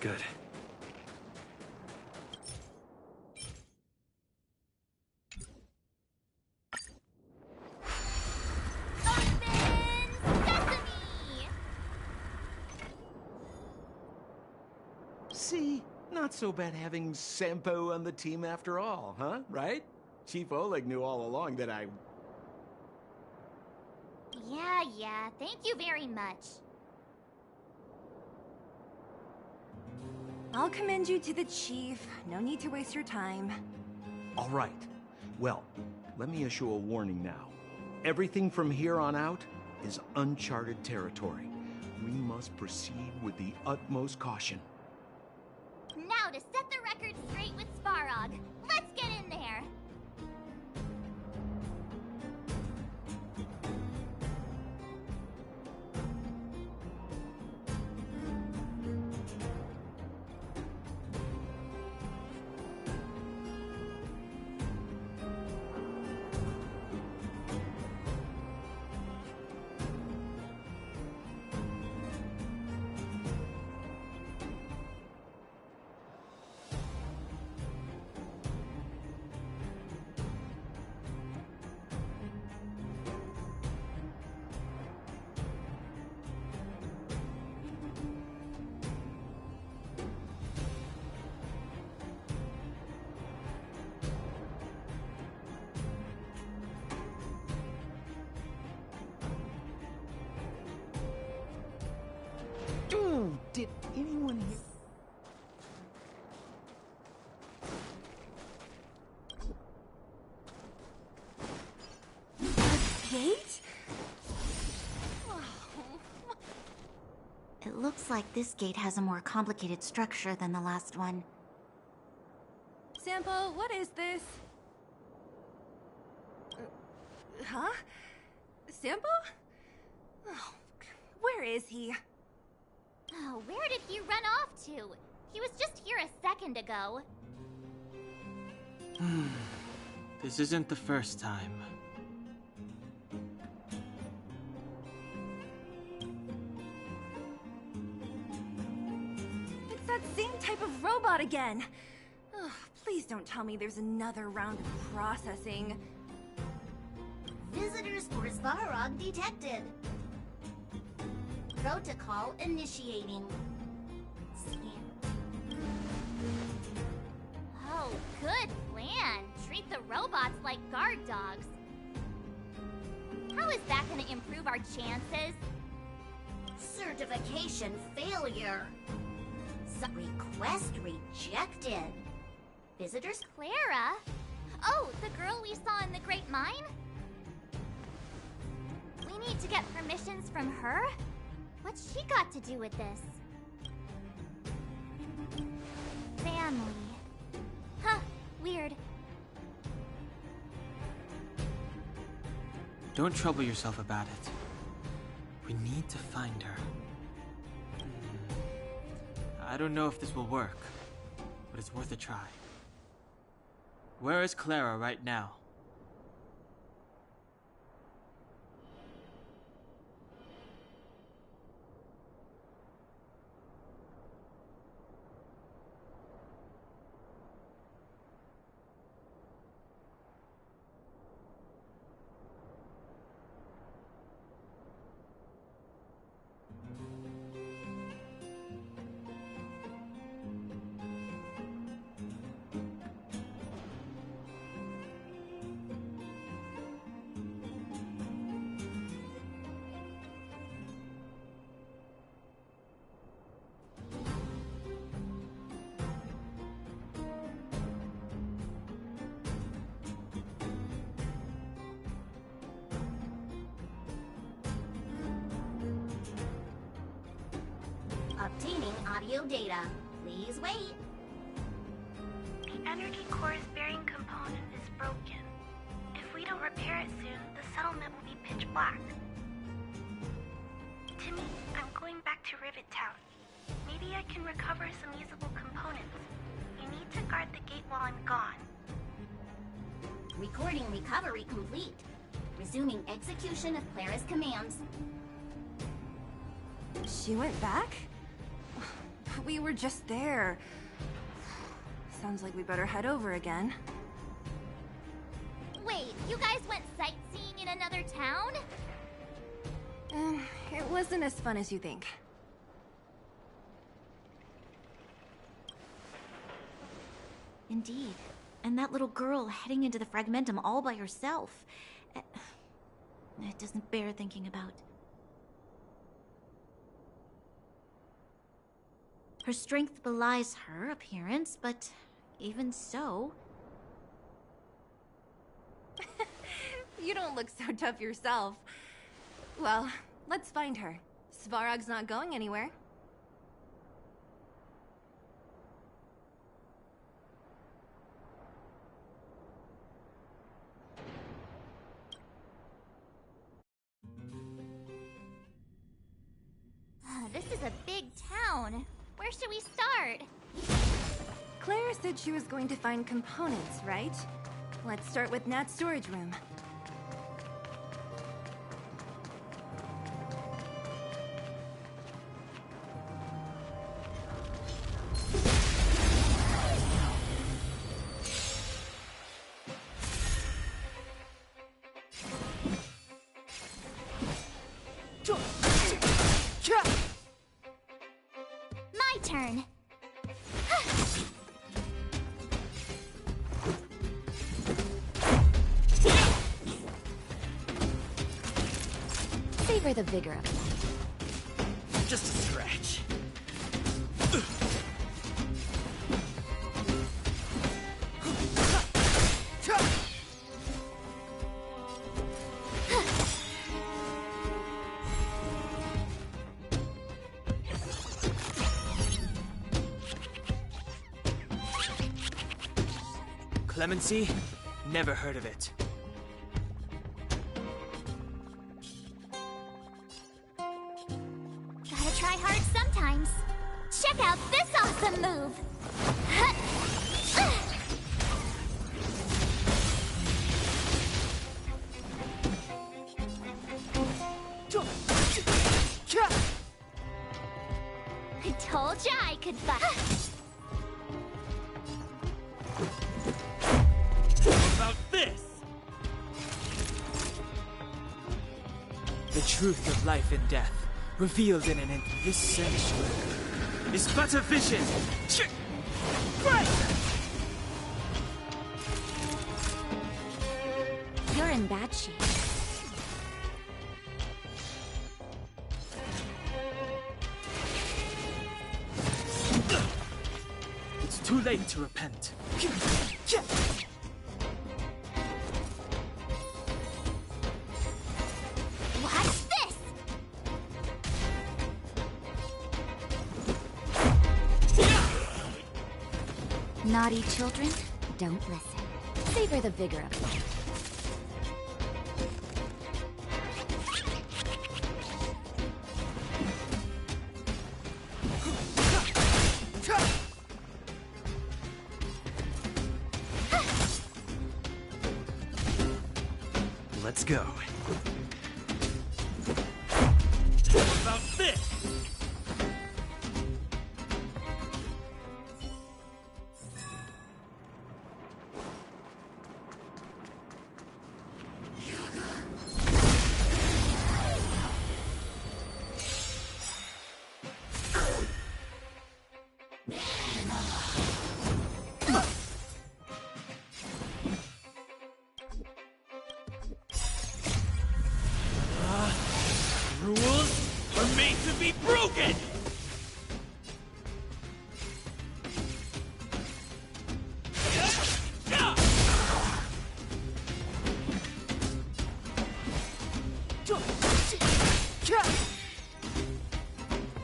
good. See? Not so bad having Sampo on the team after all, huh? Right? Chief Oleg knew all along that I... Yeah, thank you very much. I'll commend you to the chief. No need to waste your time. All right. Well, let me issue a warning now. Everything from here on out is uncharted territory. We must proceed with the utmost caution. Now to set the record straight with Svarog. Let's get in there! Did anyone hear... Gate? It looks like this gate has a more complicated structure than the last one. Sampo, what is this? Huh? Sampo? Oh, where is he? Oh, where did he run off to? He was just here a second ago. This isn't the first time. It's that same type of robot again. Ugh, please don't tell me there's another round of processing. Visitors for Svarog detected. Protocol initiating. Scan. Oh, good plan. Treat the robots like guard dogs. How is that going to improve our chances? Certification failure. Request rejected. Visitors Clara? Oh, the girl we saw in the Great Mine? We need to get permissions from her? What's she got to do with this? Family. Huh, weird. Don't trouble yourself about it. We need to find her. I don't know if this will work, but it's worth a try. Where is Clara right now? Obtaining audio data. Please wait. The energy core's bearing component is broken. If we don't repair it soon, the settlement will be pitch black. Timmy, I'm going back to Rivet Town. Maybe I can recover some usable components. You need to guard the gate while I'm gone. Recording recovery complete. Resuming execution of Clara's commands. She went back? We were just there. Sounds like we better head over again. Wait, you guys went sightseeing in another town? It wasn't as fun as you think. Indeed. And that little girl heading into the Fragmentum all by herself. It doesn't bear thinking about. Her strength belies her appearance, but even so... You don't look so tough yourself. Well, let's find her. Svarog's not going anywhere. This is a big town. Where should we start? Claire said she was going to find components, right? Let's start with Nat's storage room. My turn. Savor the vigor of life. Just a scratch. Clemency? Never heard of it. Gotta try hard sometimes. Check out this awesome move! I told ya I could fight. About this! The truth of life and death, revealed in this sanctuary, is but a vision. You're in bad shape. It's too late to repent. Watch this! Naughty children, don't listen. Savor the vigor of life. Let's go. About this! Rules are made to be broken!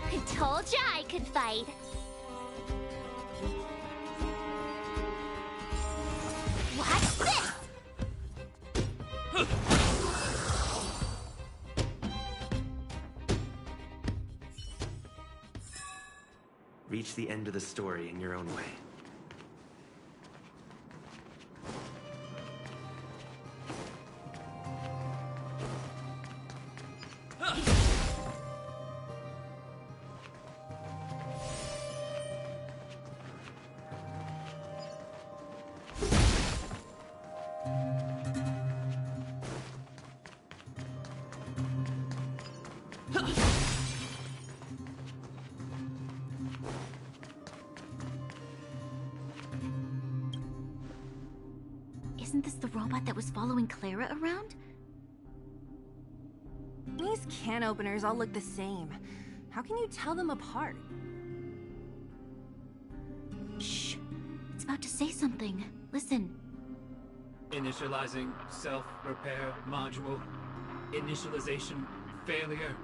I told ya I could fight. Watch this! Reach the end of the story in your own way. Isn't this the robot that was following Clara around? These can openers all look the same. How can you tell them apart? Shh. It's about to say something. Listen. Initializing self-repair module. Initialization failure.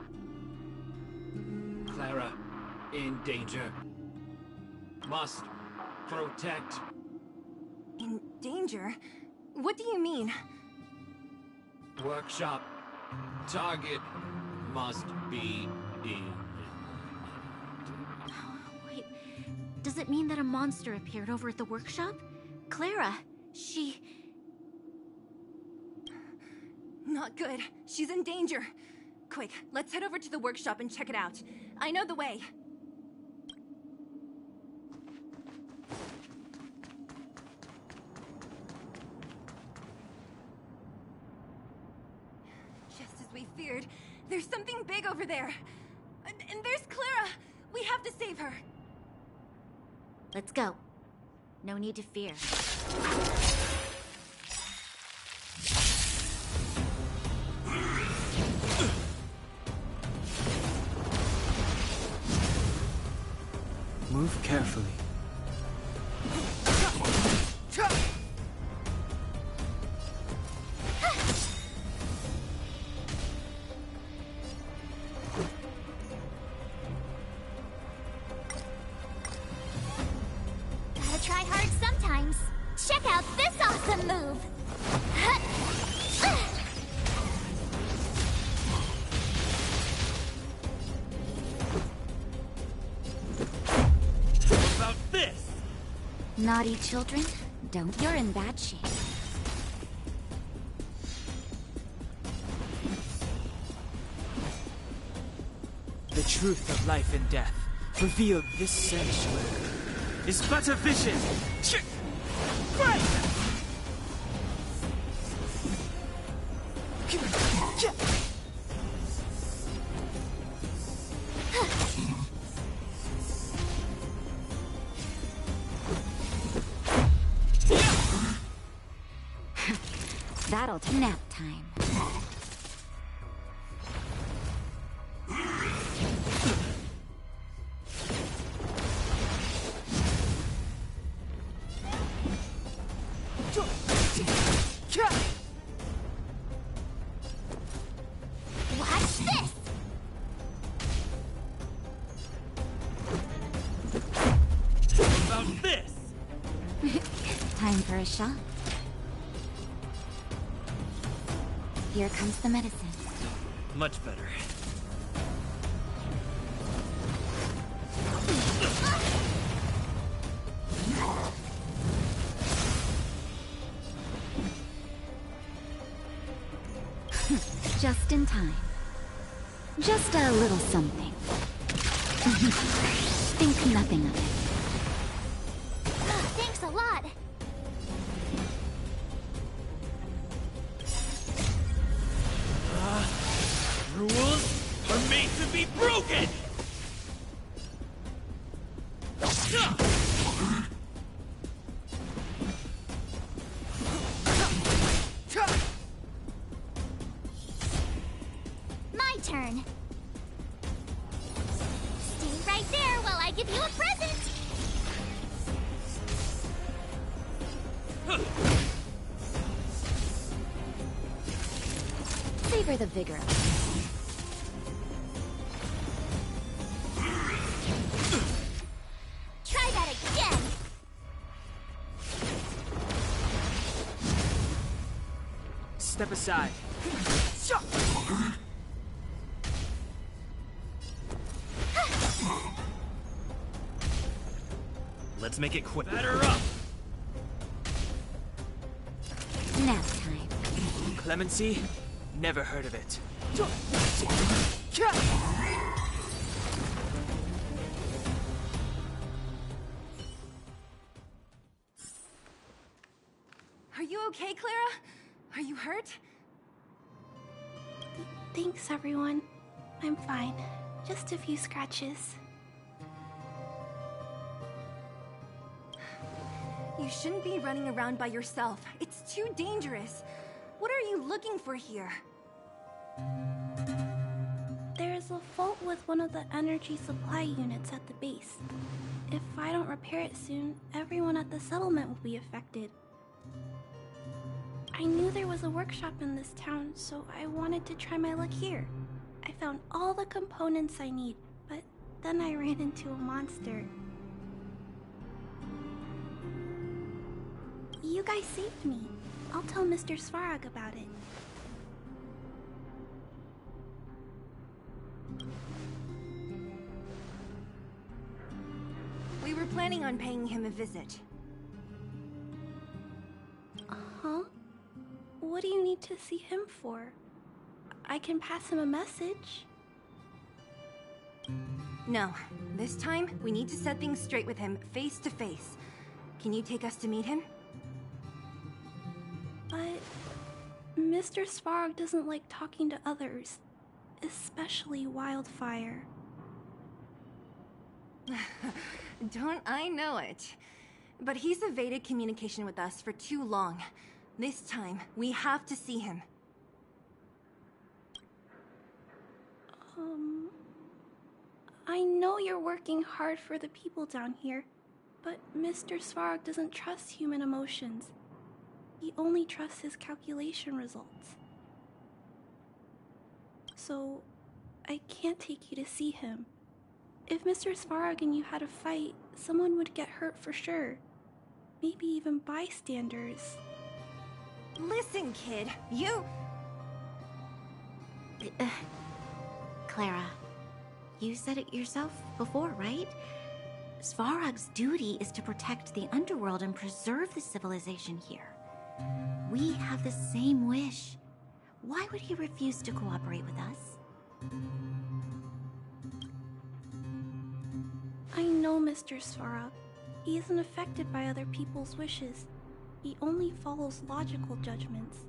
Clara in danger. Must protect. In danger? What do you mean? Workshop. Target must be in. Wait, does it mean that a monster appeared over at the workshop? Clara, she... Not good. She's in danger. Quick, let's head over to the workshop and check it out. I know the way. Just as we feared, there's something big over there. And there's Clara! We have to save her. Let's go. No need to fear. Move carefully. Gotta try hard sometimes. Check out this awesome move! About this! Naughty children, don't. You're in bad shape. The truth of life and death, revealed this sanctuary, is but a vision. Right! That'll take nap time. Watch this! About this! Time for a shot. Here comes the medicine. Much better. Just in time. Just a little something. Think nothing of it. Thanks a lot. Rules are made to be broken! My turn. Stay right there while I give you a present. Savor the vigor. Try that again. Step aside. Let's make it quick. Batter up! Nap time. Clemency? Never heard of it. Are you okay, Clara? Are you hurt? Thanks, everyone. I'm fine. Just a few scratches. You shouldn't be running around by yourself. It's too dangerous. What are you looking for here? There's a fault with one of the energy supply units at the base. If I don't repair it soon, everyone at the settlement will be affected. I knew there was a workshop in this town, so I wanted to try my luck here. I found all the components I need, but then I ran into a monster. You guys saved me. I'll tell Mr. Svarog about it. We were planning on paying him a visit. Huh? What do you need to see him for? I can pass him a message. No. This time, we need to set things straight with him, face to face. Can you take us to meet him? But Mr. Svarog doesn't like talking to others, especially Wildfire. Don't I know it? But he's evaded communication with us for too long. This time, we have to see him. I know you're working hard for the people down here, but Mr. Svarog doesn't trust human emotions. He only trusts his calculation results. So, I can't take you to see him. If Mr. Svarog and you had a fight, someone would get hurt for sure. Maybe even bystanders. Listen, kid, you... Clara, you said it yourself before, right? Svarog's duty is to protect the underworld and preserve the civilization here. We have the same wish. Why would he refuse to cooperate with us? I know Mr. Svarog. He isn't affected by other people's wishes. He only follows logical judgments.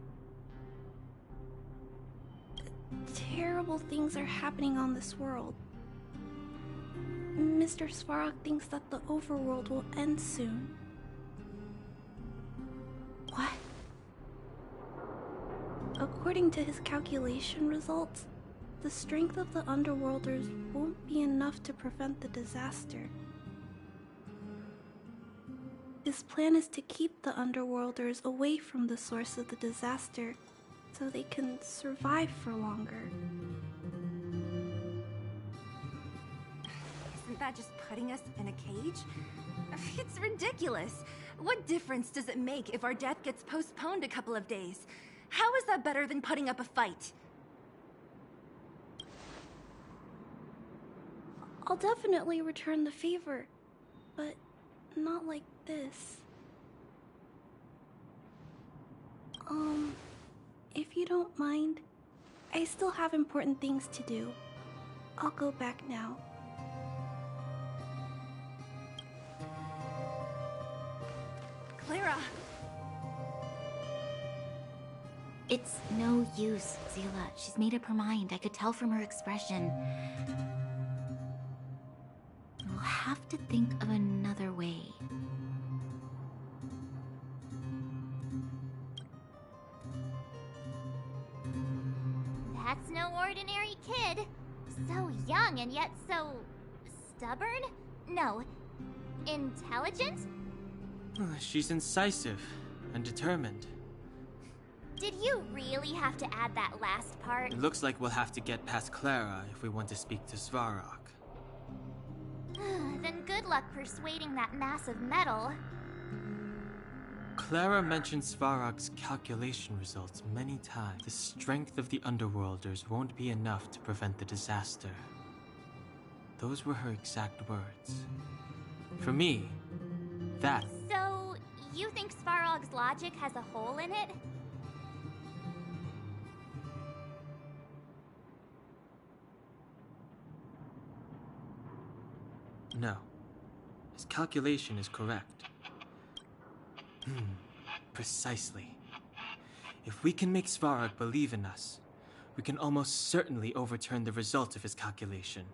Terrible things are happening on this world. Mr. Svarog thinks that the overworld will end soon. What? According to his calculation results, the strength of the Underworlders won't be enough to prevent the disaster. His plan is to keep the Underworlders away from the source of the disaster so they can survive for longer. Isn't that just putting us in a cage? It's ridiculous. What difference does it make if our death gets postponed a couple of days? How is that better than putting up a fight? I'll definitely return the favor, but not like this. If you don't mind, I still have important things to do. I'll go back now. Clara! It's no use, Zila. She's made up her mind. I could tell from her expression. We'll have to think of another way. That's no ordinary kid. So young and yet so... stubborn? No. Intelligent? She's incisive and determined. Did you really have to add that last part? It looks like we'll have to get past Clara if we want to speak to Svarog. Then good luck persuading that mass of metal. Clara mentioned Svarog's calculation results many times. The strength of the Underworlders won't be enough to prevent the disaster. Those were her exact words. For me, that... So, you think Svarog's logic has a hole in it? No. His calculation is correct. Precisely. If we can make Svarog believe in us, we can almost certainly overturn the result of his calculation,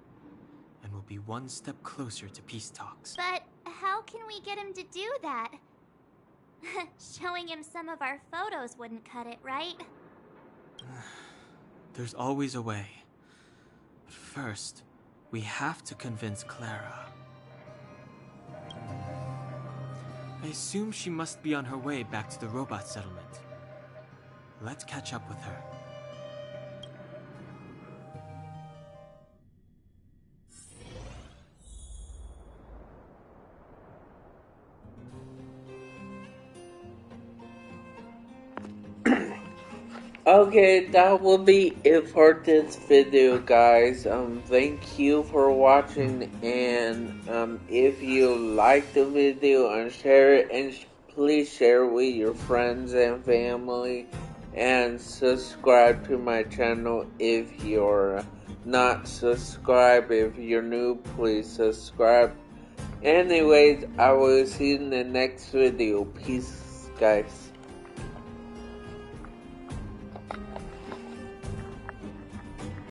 and will be one step closer to peace talks. But how can we get him to do that? Showing him some of our photos wouldn't cut it, right? There's always a way. But first, we have to convince Clara. I assume she must be on her way back to the robot settlement. Let's catch up with her. Okay, that will be it for this video, guys. Thank you for watching, and if you like the video, and share it, and please share it with your friends and family, and subscribe to my channel if you're not subscribed. If you're new, please subscribe. Anyways, I will see you in the next video. Peace, guys.